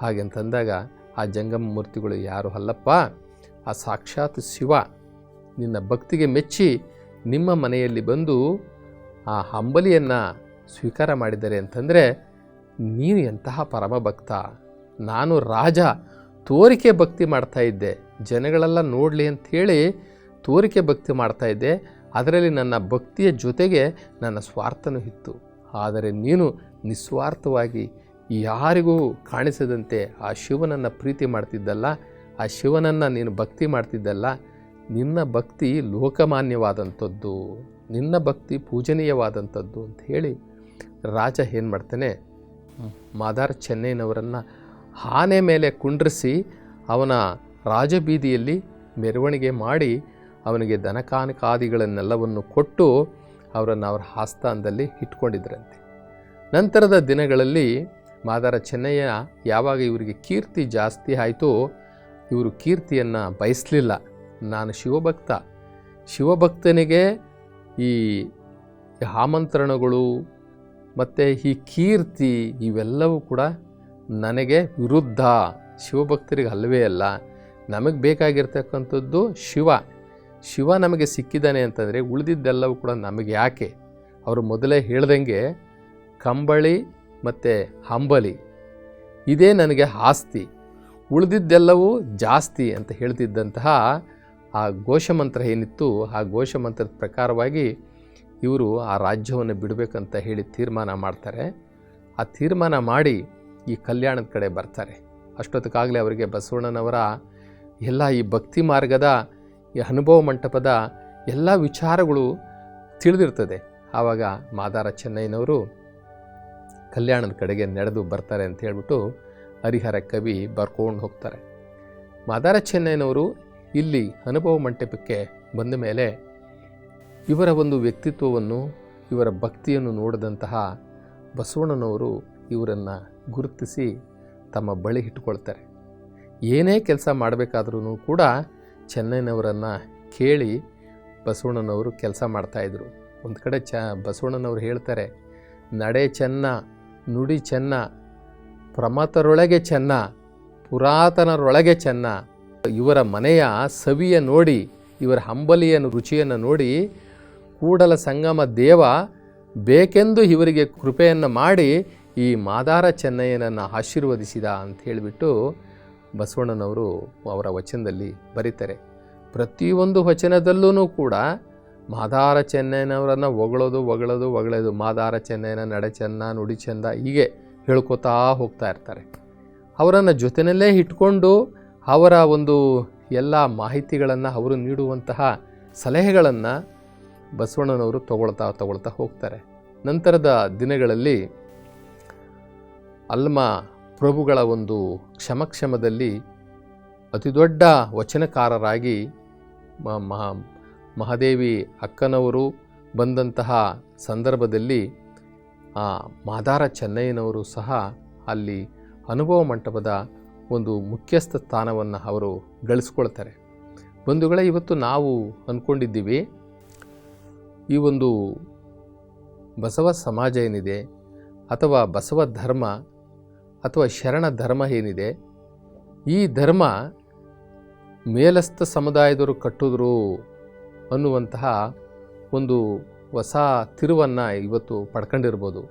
ಹಾಗೆಂತಂದಾಗ ಆ ಜಂಗಮ ಮೂರ್ತಿಗಳು ಯಾರು ಅಲ್ಲಪ್ಪ, ಆ ಸಾಕ್ಷಾತ್ ಶಿವ ನಿನ್ನ ಭಕ್ತಿಗೆ ಮೆಚ್ಚಿ ನಿಮ್ಮ ಮನೆಯಲ್ಲಿ ಬಂದು ಆ ಅಂಬಲಿಯನ್ನು ಸ್ವೀಕಾರ ಮಾಡಿದ್ದಾರೆ ಅಂತಂದರೆ ನೀನು ಎಂತಹ ಪರಮಭಕ್ತ. ನಾನು ರಾಜ ತೋರಿಕೆ ಭಕ್ತಿ ಮಾಡ್ತಾ ಇದ್ದೆ, ಜನಗಳೆಲ್ಲ ನೋಡಲಿ ಅಂಥೇಳಿ ತೋರಿಕೆ ಭಕ್ತಿ ಮಾಡ್ತಾ ಇದ್ದೆ. ಅದರಲ್ಲಿ ನನ್ನ ಭಕ್ತಿಯ ಜೊತೆಗೆ ನನ್ನ ಸ್ವಾರ್ಥನೂ ಇತ್ತು. ಆದರೆ ನೀನು ನಿಸ್ವಾರ್ಥವಾಗಿ ಯಾರಿಗೂ ಕಾಣಿಸದಂತೆ ಆ ಶಿವನನ್ನು ಪ್ರೀತಿ ಮಾಡ್ತಿದ್ದಲ್ಲ, ಆ ಶಿವನನ್ನು ನೀನು ಭಕ್ತಿ ಮಾಡ್ತಿದ್ದಲ್ಲ, ನಿನ್ನ ಭಕ್ತಿ ಲೋಕಮಾನ್ಯವಾದಂಥದ್ದು, ನಿನ್ನ ಭಕ್ತಿ ಪೂಜನೀಯವಾದಂಥದ್ದು ಅಂತ ಹೇಳಿ ರಾಜ ಏನು ಮಾಡ್ತಾನೆ, ಮಾದಾರ ಚೆನ್ನೈನವರನ್ನು ಆನೆ ಮೇಲೆ ಕುಂಡ್ರಿಸಿ ಅವನ ರಾಜಬೀದಿಯಲ್ಲಿ ಮೆರವಣಿಗೆ ಮಾಡಿ ಅವನಿಗೆ ದನಕಾನಕಾದಿಗಳನ್ನೆಲ್ಲವನ್ನು ಕೊಟ್ಟು ಅವರನ್ನು ಅವರ ಆಸ್ಥಾನದಲ್ಲಿ ಇಟ್ಕೊಂಡಿದ್ರಂತೆ. ನಂತರದ ದಿನಗಳಲ್ಲಿ ಮಾದಾರ ಚೆನ್ನಯ್ಯ ಯಾವಾಗ ಇವರಿಗೆ ಕೀರ್ತಿ ಜಾಸ್ತಿ ಆಯಿತು, ಇವರು ಕೀರ್ತಿಯನ್ನು ಬಯಸಲಿಲ್ಲ. ನಾನು ಶಿವಭಕ್ತ, ಶಿವಭಕ್ತನಿಗೆ ಈ ಆಮಂತ್ರಣಗಳು ಮತ್ತು ಈ ಕೀರ್ತಿ ಇವೆಲ್ಲವೂ ಕೂಡ ನನಗೆ ವಿರುದ್ಧ, ಶಿವಭಕ್ತರಿಗೆ ಅಲ್ಲವೇ ಅಲ್ಲ. ನಮಗೆ ಬೇಕಾಗಿರ್ತಕ್ಕಂಥದ್ದು ಶಿವ ನಮಗೆ ಸಿಕ್ಕಿದ್ದಾನೆ ಅಂತಂದರೆ ಉಳಿದಿದ್ದೆಲ್ಲವೂ ಕೂಡ ನಮಗೆ ಯಾಕೆ? ಅವರು ಮೊದಲೇ ಹೇಳ್ದಂಗೆ ಕಂಬಳಿ ಮತ್ತು ಹಂಬಲಿ ಇದೇ ನನಗೆ ಆಸ್ತಿ, ಉಳಿದಿದ್ದೆಲ್ಲವೂ ಜಾಸ್ತಿ ಅಂತ ಹೇಳ್ತಿದ್ದಂತಹ ಆ ಘೋಷಮಂತ್ರ ಏನಿತ್ತು, ಆ ಘೋಷಮಂತ್ರದ ಪ್ರಕಾರವಾಗಿ ಇವರು ಆ ರಾಜ್ಯವನ್ನು ಬಿಡಬೇಕಂತ ಹೇಳಿ ತೀರ್ಮಾನ ಮಾಡ್ತಾರೆ. ಆ ತೀರ್ಮಾನ ಮಾಡಿ ಈ ಕಲ್ಯಾಣದ ಕಡೆ ಬರ್ತಾರೆ. ಅಷ್ಟೊತ್ತಿಗಾಗಲೇ ಅವರಿಗೆ ಬಸವಣ್ಣನವರ ಎಲ್ಲ ಈ ಭಕ್ತಿ ಮಾರ್ಗದ ಈ ಅನುಭವ ಮಂಟಪದ ಎಲ್ಲ ವಿಚಾರಗಳು ತಿಳಿದಿರ್ತದೆ. ಆವಾಗ ಮಾದಾರ ಚೆನ್ನೈನವರು ಕಲ್ಯಾಣದ ಕಡೆಗೆ ನಡೆದು ಬರ್ತಾರೆ ಅಂತ ಹೇಳ್ಬಿಟ್ಟು ಹರಿಹರ ಕವಿ ಬರ್ಕೊಂಡು ಹೋಗ್ತಾರೆ. ಮಾದಾರ ಚೆನ್ನೈನವರು ಇಲ್ಲಿ ಅನುಭವ ಮಂಟಪಕ್ಕೆ ಬಂದ ಮೇಲೆ ಇವರ ಒಂದು ವ್ಯಕ್ತಿತ್ವವನ್ನು, ಇವರ ಭಕ್ತಿಯನ್ನು ನೋಡಿದಂತಹ ಬಸವಣ್ಣನವರು ಇವರನ್ನು ಗುರುತಿಸಿ ತಮ್ಮ ಬಳಿ ಇಟ್ಕೊಳ್ತಾರೆ. ಏನೇ ಕೆಲಸ ಮಾಡಬೇಕಾದ್ರೂ ಕೂಡ ಚೆನ್ನೈನವರನ್ನು ಕೇಳಿ ಬಸವಣ್ಣನವರು ಕೆಲಸ ಮಾಡ್ತಾಯಿದ್ರು. ಒಂದು ಕಡೆ ಬಸವಣ್ಣನವರು ಹೇಳ್ತಾರೆ, ನಡೆ ಚೆನ್ನ, ನುಡಿ ಚೆನ್ನ, ಪ್ರಮಥರೊಳಗೆ ಚೆನ್ನ, ಪುರಾತನರೊಳಗೆ ಚೆನ್ನ. ಇವರ ಮನೆಯ ಸವಿಯ ನೋಡಿ, ಇವರ ಹಂಬಲಿಯ ರುಚಿಯನ್ನು ನೋಡಿ ಕೂಡಲ ಸಂಗಮ ದೇವ ಬೇಕೆಂದು ಇವರಿಗೆ ಕೃಪೆಯನ್ನು ಮಾಡಿ ಈ ಮಾದಾರ ಚೆನ್ನಯ್ಯನನ್ನು ಆಶೀರ್ವದಿಸಿದ ಅಂತ ಹೇಳಿಬಿಟ್ಟು ಬಸವಣ್ಣನವರು ಅವರ ವಚನದಲ್ಲಿ ಬರೀತಾರೆ. ಪ್ರತಿಯೊಂದು ವಚನದಲ್ಲೂ ಕೂಡ ಮಾದಾರ ಚೆನ್ನಯ್ಯನವರನ್ನು ಹೊಗಳೋದು ಮಾದಾರ ಚೆನ್ನಯ್ಯನ ನಡೆ ಚೆನ್ನ, ನುಡಿ ಚೆಂದ ಹೀಗೆ ಹೇಳ್ಕೊತಾ ಹೋಗ್ತಾ ಇರ್ತಾರೆ. ಅವರನ್ನು ಜೊತೆಯಲ್ಲೇ ಇಟ್ಕೊಂಡು ಅವರ ಒಂದು ಎಲ್ಲ ಮಾಹಿತಿಗಳನ್ನು, ಅವರು ನೀಡುವಂತಹ ಸಲಹೆಗಳನ್ನು ಬಸವಣ್ಣನವರು ತಗೊಳ್ತಾ ಹೋಗ್ತಾರೆ. ನಂತರದ ದಿನಗಳಲ್ಲಿ ಅಲ್ಮ ಪ್ರಭುಗಳ ಒಂದು ಕ್ಷಮದಲ್ಲಿ ಅತಿ ದೊಡ್ಡ ವಚನಕಾರರಾಗಿ ಮಹಾದೇವಿ ಅಕ್ಕನವರು ಬಂದಂತಹ ಸಂದರ್ಭದಲ್ಲಿ ಮಾದಾರ ಚೆನ್ನಯ್ಯನವರು ಸಹ ಅಲ್ಲಿ ಅನುಭವ ಮಂಟಪದ ಒಂದು ಮುಖ್ಯಸ್ಥ ಸ್ಥಾನವನ್ನು ಅವರು ಗಳಿಸ್ಕೊಳ್ತಾರೆ. ಬಂಧುಗಳೇ, ಇವತ್ತು ನಾವು ಅಂದ್ಕೊಂಡಿದ್ದೀವಿ ಈ ಒಂದು ಬಸವ ಸಮಾಜ ಏನಿದೆ ಅಥವಾ ಬಸವ ಧರ್ಮ ಅಥವಾ ಶರಣ ಧರ್ಮ ಏನಿದೆ, ಈ ಧರ್ಮ ಮೇಲಸ್ಥ ಸಮುದಾಯದವರು ಕಟ್ಟಿದ್ರು ಅನ್ನುವಂತಹ ಒಂದು ಹೊಸ ತಿರುವನ್ನು ಇವತ್ತು ಪಡ್ಕೊಂಡಿರ್ಬೋದು.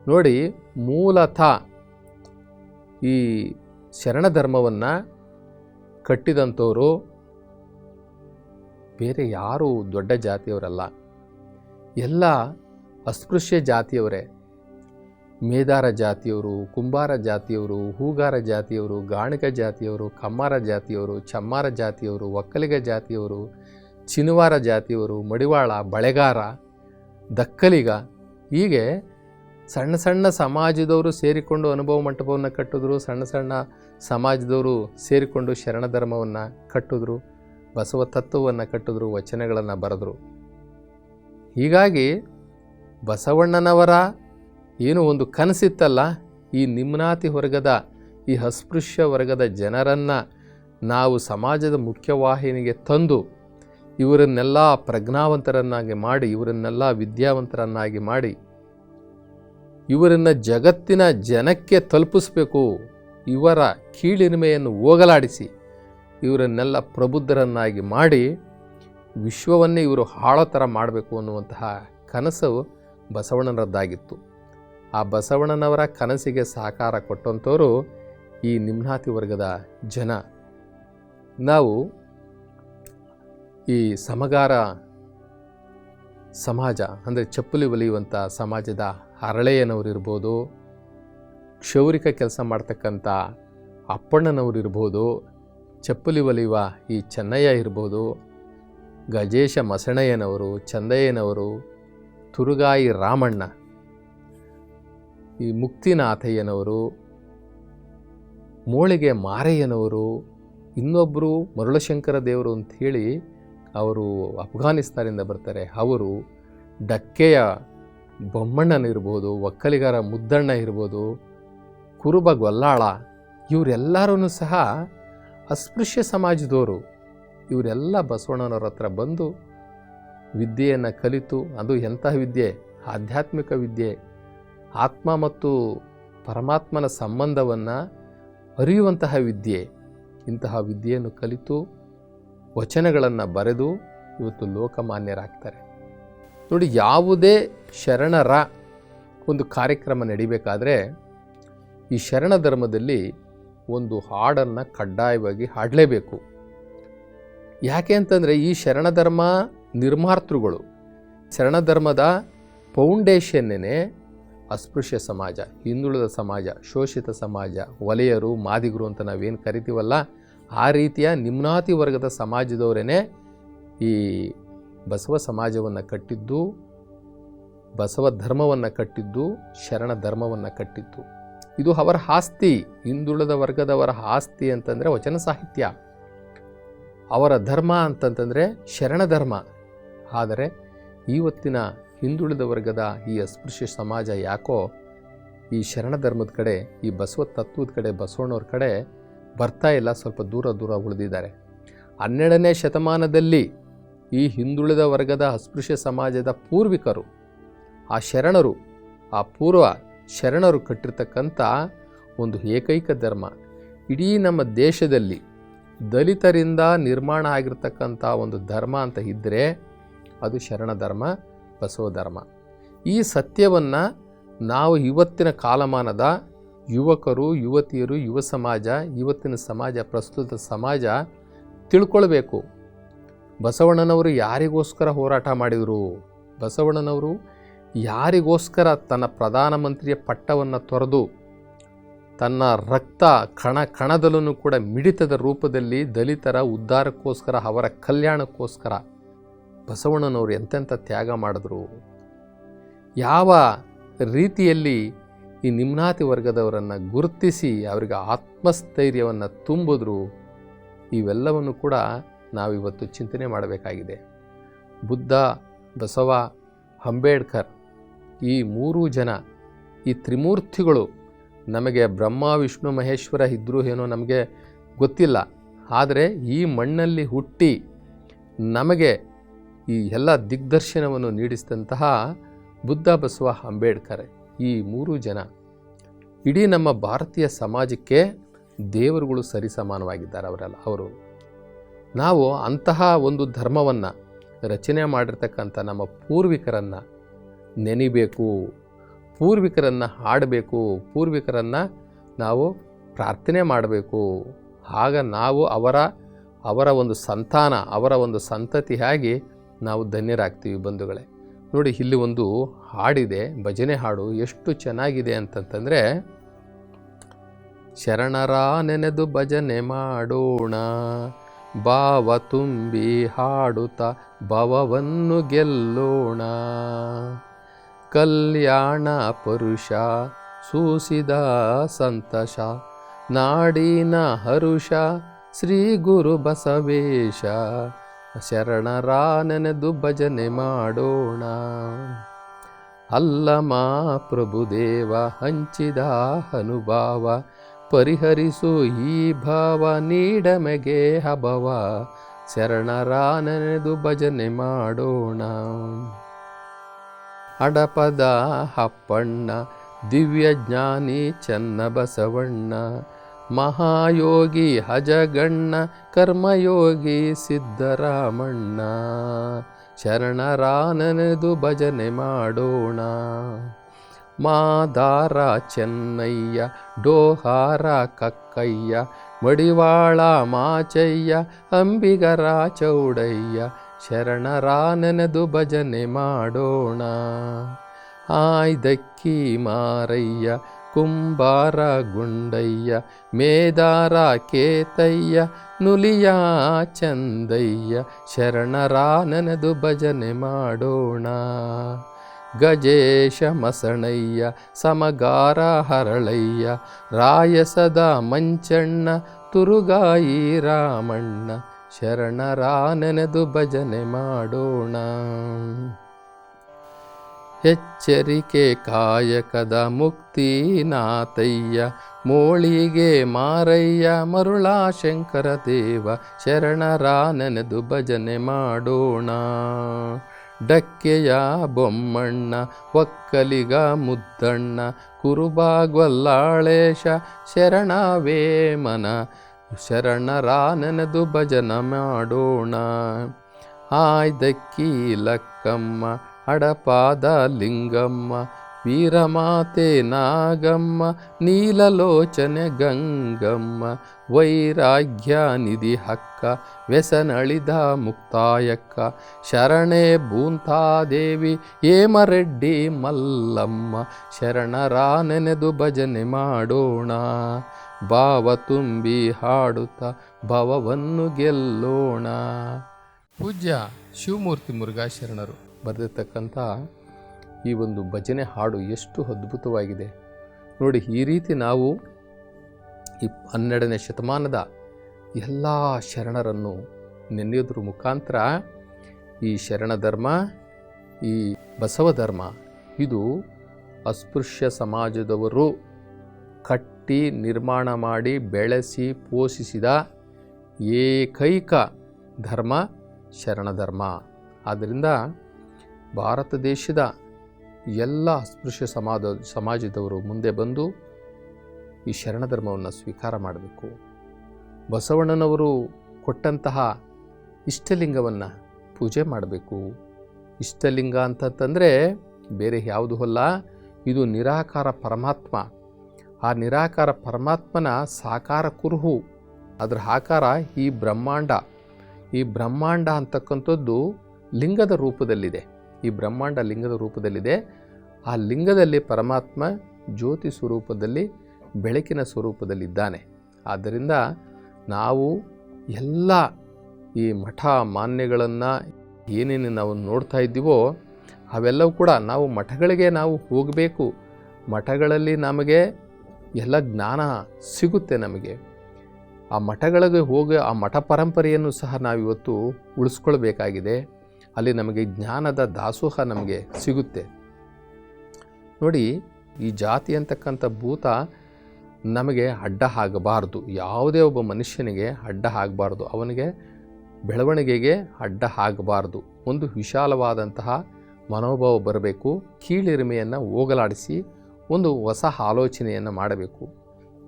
ನೋಡಿ, ಮೂಲತಃ ಈ ಶರಣ ಧರ್ಮವನ್ನು ಕಟ್ಟಿದಂಥವರು ಬೇರೆ ಯಾರೂ ದೊಡ್ಡ ಜಾತಿಯವರಲ್ಲ, ಎಲ್ಲ ಅಸ್ಪೃಶ್ಯ ಜಾತಿಯವರೇ. ಮೇದಾರ ಜಾತಿಯವರು, ಕುಂಬಾರ ಜಾತಿಯವರು, ಹೂಗಾರ ಜಾತಿಯವರು, ಗಾಣಿಗ ಜಾತಿಯವರು, ಕಮ್ಮಾರ ಜಾತಿಯವರು, ಚಮ್ಮಾರ ಜಾತಿಯವರು, ಒಕ್ಕಲಿಗ ಜಾತಿಯವರು, ಚಿನುವಾರ ಜಾತಿಯವರು, ಮಡಿವಾಳ, ಬಳೆಗಾರ, ದಕ್ಕಲಿಗ, ಹೀಗೆ ಸಣ್ಣ ಸಣ್ಣ ಸಮಾಜದವರು ಸೇರಿಕೊಂಡು ಅನುಭವ ಮಂಟಪವನ್ನು ಕಟ್ಟಿದ್ರು. ಸಣ್ಣ ಸಣ್ಣ ಸಮಾಜದವರು ಸೇರಿಕೊಂಡು ಶರಣ ಧರ್ಮವನ್ನು ಕಟ್ಟಿದ್ರು, ಬಸವ ತತ್ವವನ್ನು ಕಟ್ಟಿದ್ರು, ವಚನಗಳನ್ನು ಬರೆದರು. ಹೀಗಾಗಿ ಬಸವಣ್ಣನವರ ಏನು ಒಂದು ಕನಸಿತ್ತಲ್ಲ, ಈ ನಿಮ್ನಾತಿ ವರ್ಗದ, ಈ ಅಸ್ಪೃಶ್ಯ ವರ್ಗದ ಜನರನ್ನು ನಾವು ಸಮಾಜದ ಮುಖ್ಯವಾಹಿನಿಗೆ ತಂದು ಇವರನ್ನೆಲ್ಲ ಪ್ರಜ್ಞಾವಂತರನ್ನಾಗಿ ಮಾಡಿ, ಇವರನ್ನೆಲ್ಲ ವಿದ್ಯಾವಂತರನ್ನಾಗಿ ಮಾಡಿ, ಇವರನ್ನು ಜಗತ್ತಿನ ಜನಕ್ಕೆ ತಲುಪಿಸ್ಬೇಕು, ಇವರ ಕೀಳಿರಿಮೆಯನ್ನು ಹೋಗಲಾಡಿಸಿ ಇವರನ್ನೆಲ್ಲ ಪ್ರಬುದ್ಧರನ್ನಾಗಿ ಮಾಡಿ ವಿಶ್ವವನ್ನೇ ಇವರು ಹಾಳೋ ಥರ ಮಾಡಬೇಕು ಅನ್ನುವಂತಹ ಕನಸು ಬಸವಣ್ಣನರದ್ದಾಗಿತ್ತು. ಆ ಬಸವಣ್ಣನವರ ಕನಸಿಗೆ ಸಹಕಾರ ಕೊಟ್ಟಂಥವರು ಈ ನಿಮ್ನಾತಿ ವರ್ಗದ ಜನ. ನಾವು ಈ ಸಮಗಾರ ಸಮಾಜ ಅಂದರೆ ಚಪ್ಪಲಿ ಹೊಲಿಯುವಂಥ ಸಮಾಜದ ಹರಳೆಯನವರು ಇರ್ಬೋದು, ಕ್ಷೌರಿಕ ಕೆಲಸ ಮಾಡ್ತಕ್ಕಂಥ ಅಪ್ಪಣ್ಣನವರು ಇರ್ಬೋದು, ಚಪ್ಪಲಿ ಹೊಲಿಯುವ ಈ ಚೆನ್ನಯ್ಯ ಇರ್ಬೋದು, ಗಜೇಶ ಮಸಣಯ್ಯನವರು, ಚಂದಯ್ಯನವರು, ತುರುಗಾಯಿ ರಾಮಣ್ಣ, ಈ ಮುಕ್ತಿನಾಥಯ್ಯನವರು, ಮೋಳಿಗೆ ಮಾರಯ್ಯನವರು, ಇನ್ನೊಬ್ಬರು ಮರುಳಶಂಕರ ದೇವರು ಅಂಥೇಳಿ ಅವರು ಅಫ್ಘಾನಿಸ್ತಾನದಿಂದ ಬರ್ತಾರೆ, ಅವರು ಡಕ್ಕೆಯ ಬೊಮ್ಮಣ್ಣನಿರ್ಬೋದು, ಒಕ್ಕಲಿಗರ ಮುದ್ದಣ್ಣ ಇರ್ಬೋದು, ಕುರುಬ ಗೊಲ್ಲಾಳ, ಇವರೆಲ್ಲರೂ ಸಹ ಅಸ್ಪೃಶ್ಯ ಸಮಾಜದವರು. ಇವರೆಲ್ಲ ಬಸವಣ್ಣನವ್ರ ಹತ್ರ ಬಂದು ವಿದ್ಯೆಯನ್ನು ಕಲಿತು, ಅದು ಎಂತಹ ವಿದ್ಯೆ? ಆಧ್ಯಾತ್ಮಿಕ ವಿದ್ಯೆ, ಆತ್ಮ ಮತ್ತು ಪರಮಾತ್ಮನ ಸಂಬಂಧವನ್ನು ಅರಿಯುವಂತಹ ವಿದ್ಯೆ. ಇಂತಹ ವಿದ್ಯೆಯನ್ನು ಕಲಿತು ವಚನಗಳನ್ನು ಬರೆದು ಇವತ್ತು ಲೋಕಮಾನ್ಯರಾಗ್ತಾರೆ. ನೋಡಿ, ಯಾವುದೇ ಶರಣರ ಒಂದು ಕಾರ್ಯಕ್ರಮ ನಡಿಬೇಕಾದ್ರೆ ಈ ಶರಣ ಧರ್ಮದಲ್ಲಿ ಒಂದು ಹಾಡನ್ನು ಕಡ್ಡಾಯವಾಗಿ ಹಾಡಲೇಬೇಕು. ಯಾಕೆ ಅಂತಂದರೆ ಈ ಶರಣ ಧರ್ಮ ನಿರ್ಮಾತೃಗಳು, ಶರಣ ಧರ್ಮದ ಫೌಂಡೇಶನ್ನೇ ಅಸ್ಪೃಶ್ಯ ಸಮಾಜ, ಹಿಂದುಳಿದ ಸಮಾಜ, ಶೋಷಿತ ಸಮಾಜ, ವಲಯರು, ಮಾದಿಗರು ಅಂತ ನಾವೇನು ಕರಿತೀವಲ್ಲ, ಆ ರೀತಿಯ ನಿಮ್ನಾತಿ ವರ್ಗದ ಸಮಾಜದವರೇ ಈ ಬಸವ ಸಮಾಜವನ್ನು ಕಟ್ಟಿದ್ದು, ಬಸವ ಧರ್ಮವನ್ನು ಕಟ್ಟಿದ್ದು, ಶರಣ ಧರ್ಮವನ್ನು ಕಟ್ಟಿದ್ದು. ಇದು ಅವರ ಆಸ್ತಿ, ಹಿಂದುಳಿದ ವರ್ಗದವರ ಆಸ್ತಿ ಅಂತಂದರೆ ವಚನ ಸಾಹಿತ್ಯ. ಅವರ ಧರ್ಮ ಅಂತಂತಂದರೆ ಶರಣ ಧರ್ಮ. ಆದರೆ ಇವತ್ತಿನ ಹಿಂದುಳಿದ ವರ್ಗದ ಈ ಅಸ್ಪೃಶ್ಯ ಸಮಾಜ ಯಾಕೋ ಈ ಶರಣ ಧರ್ಮದ ಕಡೆ, ಈ ಬಸವ ತತ್ವದ ಕಡೆ, ಬಸವಣ್ಣವ್ರ ಕಡೆ ಬರ್ತಾ ಇಲ್ಲ, ಸ್ವಲ್ಪ ದೂರ ಉಳಿದಿದ್ದಾರೆ. 12ನೇ ಶತಮಾನದಲ್ಲಿ ಈ ಹಿಂದುಳಿದ ವರ್ಗದ ಅಸ್ಪೃಶ್ಯ ಸಮಾಜದ ಪೂರ್ವಿಕರು, ಆ ಶರಣರು, ಆ ಪೂರ್ವ ಶರಣರು ಕಟ್ಟಿರ್ತಕ್ಕಂಥ ಒಂದು ಏಕೈಕ ಧರ್ಮ, ಇಡೀ ನಮ್ಮ ದೇಶದಲ್ಲಿ ದಲಿತರಿಂದ ನಿರ್ಮಾಣ ಆಗಿರ್ತಕ್ಕಂಥ ಒಂದು ಧರ್ಮ ಅಂತ ಇದ್ದರೆ ಅದು ಶರಣ ಧರ್ಮ, ಬಸವ ಧರ್ಮ. ಈ ಸತ್ಯವನ್ನು ನಾವು ಇವತ್ತಿನ ಕಾಲಮಾನದ ಯುವಕರು, ಯುವತಿಯರು, ಯುವ ಸಮಾಜ, ಇವತ್ತಿನ ಸಮಾಜ, ಪ್ರಸ್ತುತ ಸಮಾಜ ತಿಳ್ಕೊಳ್ಬೇಕು. ಬಸವಣ್ಣನವರು ಯಾರಿಗೋಸ್ಕರ ಹೋರಾಟ ಮಾಡಿದರು? ಬಸವಣ್ಣನವರು ಯಾರಿಗೋಸ್ಕರ ತನ್ನ ಪ್ರಧಾನಮಂತ್ರಿಯ ಪಟ್ಟವನ್ನು ತೊರೆದು ತನ್ನ ರಕ್ತ ಕಣದಲ್ಲೂ ಕೂಡ ಮಿಡಿತದ ರೂಪದಲ್ಲಿ ದಲಿತರ ಉದ್ಧಾರಕ್ಕೋಸ್ಕರ, ಅವರ ಕಲ್ಯಾಣಕ್ಕೋಸ್ಕರ ಬಸವಣ್ಣನವರು ಎಂತೆಂಥ ತ್ಯಾಗ ಮಾಡಿದ್ರು? ಯಾವ ರೀತಿಯಲ್ಲಿ ಈ ನಿಮ್ನಾತಿ ವರ್ಗದವರನ್ನು ಗುರುತಿಸಿ ಅವರಿಗೆ ಆತ್ಮಸ್ಥೈರ್ಯವನ್ನು ತುಂಬಿದ್ರು. ಇವೆಲ್ಲವನ್ನು ಕೂಡ ನಾವಿವತ್ತು ಚಿಂತನೆ ಮಾಡಬೇಕಾಗಿದೆ. ಬುದ್ಧ, ಬಸವ, ಅಂಬೇಡ್ಕರ್ ಈ 3 ಜನ, ಈ ತ್ರಿಮೂರ್ತಿಗಳು ನಮಗೆ ಬ್ರಹ್ಮ ವಿಷ್ಣು ಮಹೇಶ್ವರ ಇದ್ದರೂ ಏನೋ ನಮಗೆ ಗೊತ್ತಿಲ್ಲ. ಆದರೆ ಈ ಮಣ್ಣಲ್ಲಿ ಹುಟ್ಟಿ ನಮಗೆ ಈ ಎಲ್ಲ ದಿಗ್ದರ್ಶನವನ್ನು ನೀಡಿಸಿದಂತಹ ಬುದ್ಧ, ಬಸವ, ಅಂಬೇಡ್ಕರ್ ಈ 3 ಜನ ಇಡೀ ನಮ್ಮ ಭಾರತೀಯ ಸಮಾಜಕ್ಕೆ ದೇವರುಗಳು ಸರಿಸಮಾನವಾಗಿದ್ದಾರೆ. ಅವರು ನಾವು ಅಂತಹ ಒಂದು ಧರ್ಮವನ್ನು ರಚನೆ ಮಾಡಿರ್ತಕ್ಕಂಥ ನಮ್ಮ ಪೂರ್ವಿಕರನ್ನು ನೆನಿಬೇಕು, ಪೂರ್ವಿಕರನ್ನು ಹಾಡಬೇಕು, ಪೂರ್ವಿಕರನ್ನು ನಾವು ಪ್ರಾರ್ಥನೆ ಮಾಡಬೇಕು. ಆಗ ನಾವು ಅವರ ಒಂದು ಸಂತಾನ, ಅವರ ಒಂದು ಸಂತತಿಯಾಗಿ ನಾವು ಧನ್ಯರಾಗ್ತೀವಿ ಬಂಧುಗಳೇ. ನೋಡಿ, ಇಲ್ಲಿ ಒಂದು ಹಾಡಿದೆ, ಭಜನೆ ಹಾಡು ಎಷ್ಟು ಚೆನ್ನಾಗಿದೆ ಅಂತಂತಂದರೆ, ಶರಣರ ನೆನೆದು ಭಜನೆ ಮಾಡೋಣ, ಭಾವ ತುಂಬಿ ಹಾಡುತ್ತಾ ಭವವನ್ನು ಗೆಲ್ಲೋಣ, ಕಲ್ಯಾಣ ಪರುಷ ಸೂಸಿದ ಸಂತಸ, ನಾಡಿನ ಹರುಷ ಶ್ರೀ ಗುರು ಬಸವೇಶ, ಶರಣರ ನೆನೆದು ಭಜನೆ ಮಾಡೋಣ. ಅಲ್ಲಮ ಪ್ರಭುದೇವ ಹಂಚಿದ ಅನುಭವ, ಪರಿಹರಿಸು ಈ ಭಾವ ನೀಡಮೆಗೆ ಹಬವ, ಶರಣರ ನೆನೆದು ಭಜನೆ ಮಾಡೋಣ. ಅಡಪದ ಅಪ್ಪಣ್ಣ ದಿವ್ಯ ಜ್ಞಾನಿ ಚನ್ನ ಬಸವಣ್ಣ, ಮಹಾಯೋಗಿ ಅಜಗಣ್ಣ ಕರ್ಮಯೋಗಿ ಸಿದ್ದರಾಮಣ್ಣ, ಶರಣರ ನೆನೆದು ಭಜನೆ ಮಾಡೋಣ. ಮಾದಾರ ಚೆನ್ನಯ್ಯ ಡೋಹಾರ ಕಕ್ಕಯ್ಯ, ಮಡಿವಾಳ ಮಾಚಯ್ಯ ಅಂಬಿಗರ ಚೌಡಯ್ಯ, ಶರಣರ ನೆನೆದು ಭಜನೆ ಮಾಡೋಣ. ಆಯ್ದಕ್ಕಿ ಮಾರಯ್ಯ ಕುಂಬಾರ ಗುಂಡಯ್ಯ, ಮೇದಾರ ಕೇತಯ್ಯ ನುಲಿಯ ಚಂದಯ್ಯ, ಶರಣರ ನೆನೆದು ಭಜನೆ ಮಾಡೋಣ. ಗಜೇಶ ಮಸಣಯ್ಯ ಸಮಗಾರ ಹರಳಯ್ಯ, ರಾಯಸದ ಮಂಚಣ್ಣ ತುರುಗಾಯಿ ರಾಮಣ್ಣ, ಶರಣರ ನೆನೆದು ಭಜನೆ ಮಾಡೋಣ. ಎಚ್ಚರಿಕೆ ಕಾಯಕದ ಮುಕ್ತಿನಾಥಯ್ಯ, ಮೋಳಿಗೆ ಮಾರಯ್ಯ ಮರುಳಾ ಶಂಕರ ದೇವ, ಶರಣರ ನೆನೆದು ಭಜನೆ ಮಾಡೋಣ. ಡಕ್ಕೆಯ ಬೊಮ್ಮಣ್ಣ ಒಕ್ಕಲಿಗ ಮುದ್ದಣ್ಣ, ಕುರುಬಾಗೊಲ್ಲಾಳೇಶ ಶರಣ ವೇಮನ, ಶರಣರ ನೆನೆದು ಭಜನ ಮಾಡೋಣ. ಆಯ್ದಕ್ಕಿ ಲಕ್ಕಮ್ಮ ಅಡಪಾದ ಲಿಂಗಮ್ಮ, ವೀರಮಾತೆ ನಾಗಮ್ಮ ನೀಲಲೋಚನೆ ಗಂಗಮ್ಮ, ವೈರಾಗ್ಯ ನಿಧಿ ಹಕ್ಕ ವ್ಯಸನಳಿದ ಮುಕ್ತಾಯಕ್ಕ, ಶರಣೆ ಬೂಂತಾದೇವಿ ಹೇಮರೆಡ್ಡಿ ಮಲ್ಲಮ್ಮ, ಶರಣರ ನೆನೆದು ಭಜನೆ ಮಾಡೋಣ. ಭಾವ ತುಂಬಿ ಹಾಡುತ್ತಾ ಭವವನ್ನು ಗೆಲ್ಲೋಣ. ಪೂಜ್ಯ ಶಿವಮೂರ್ತಿ ಮುರುಘಾ ಶರಣರು ಬರೆದಿರ್ತಕ್ಕಂಥ ಈ ಒಂದು ಭಜನೆ ಹಾಡು ಎಷ್ಟು ಅದ್ಭುತವಾಗಿದೆ ನೋಡಿ. ಈ ರೀತಿ ನಾವು ಈ 12ನೇ ಶತಮಾನದ ಎಲ್ಲ ಶರಣರನ್ನು ನೆನೆಯೋದ್ರ ಮುಖಾಂತರ ಈ ಶರಣ ಧರ್ಮ, ಈ ಬಸವ ಧರ್ಮ ಇದು ಅಸ್ಪೃಶ್ಯ ಸಮಾಜದವರು ಕಟ್ಟಿ ನಿರ್ಮಾಣ ಮಾಡಿ ಬೆಳೆಸಿ ಪೋಷಿಸಿದ ಏಕೈಕ ಧರ್ಮ ಶರಣ ಧರ್ಮ. ಆದ್ದರಿಂದ ಭಾರತ ದೇಶದ ಎಲ್ಲ ಅಸ್ಪೃಶ್ಯ ಸಮಾಜದವರು ಮುಂದೆ ಬಂದು ಈ ಶರಣ ಧರ್ಮವನ್ನು ಸ್ವೀಕಾರ ಮಾಡಬೇಕು. ಬಸವಣ್ಣನವರು ಕೊಟ್ಟಂತಹ ಇಷ್ಟಲಿಂಗವನ್ನು ಪೂಜೆ ಮಾಡಬೇಕು. ಇಷ್ಟಲಿಂಗ ಅಂತಂದರೆ ಬೇರೆ ಯಾವುದೂ ಅಲ್ಲ, ಇದು ನಿರಾಕಾರ ಪರಮಾತ್ಮ. ಆ ನಿರಾಕಾರ ಪರಮಾತ್ಮನ ಸಾಕಾರ ಕುರುಹು, ಅದರ ಆಕಾರ ಈ ಬ್ರಹ್ಮಾಂಡ. ಈ ಬ್ರಹ್ಮಾಂಡ ಅಂತಕ್ಕಂಥದ್ದು ಲಿಂಗದ ರೂಪದಲ್ಲಿದೆ. ಈ ಬ್ರಹ್ಮಾಂಡ ಲಿಂಗದ ರೂಪದಲ್ಲಿದೆ. ಆ ಲಿಂಗದಲ್ಲಿ ಪರಮಾತ್ಮ ಜ್ಯೋತಿ ಸ್ವರೂಪದಲ್ಲಿ ಬೆಳಕಿನ ಸ್ವರೂಪದಲ್ಲಿದ್ದಾನೆ. ಆದ್ದರಿಂದ ನಾವು ಎಲ್ಲ ಈ ಮಠ ಮಾನ್ಯಗಳನ್ನು ಏನೇನು ನಾವು ನೋಡ್ತಾ ಇದ್ದೀವೋ ಅವೆಲ್ಲವೂ ಕೂಡ ನಾವು ಮಠಗಳಿಗೆ ನಾವು ಹೋಗಬೇಕು, ಮಠಗಳಲ್ಲಿ ನಮಗೆ ಎಲ್ಲ ಜ್ಞಾನ ಸಿಗುತ್ತೆ. ನಮಗೆ ಆ ಮಠಗಳಿಗೆ ಹೋಗಿ ಆ ಮಠ ಪರಂಪರೆಯನ್ನು ಸಹ ನಾವಿವತ್ತು ಉಳಿಸ್ಕೊಳ್ಬೇಕಾಗಿದೆ. ಅಲ್ಲಿ ನಮಗೆ ಜ್ಞಾನದ ದಾಸೋಹ ನಮಗೆ ಸಿಗುತ್ತೆ. ನೋಡಿ, ಈ ಜಾತಿ ಅಂತಕ್ಕಂಥ ಭೂತ ನಮಗೆ ಅಡ್ಡ ಆಗಬಾರ್ದು. ಯಾವುದೇ ಒಬ್ಬ ಮನುಷ್ಯನಿಗೆ ಅಡ್ಡ ಆಗಬಾರ್ದು, ಅವನಿಗೆ ಬೆಳವಣಿಗೆಗೆ ಅಡ್ಡ ಆಗಬಾರ್ದು. ಒಂದು ವಿಶಾಲವಾದಂತಹ ಮನೋಭಾವ ಬರಬೇಕು. ಕೀಳಿರಿಮೆಯನ್ನು ಹೋಗಲಾಡಿಸಿ ಒಂದು ಹೊಸ ಆಲೋಚನೆಯನ್ನು ಮಾಡಬೇಕು.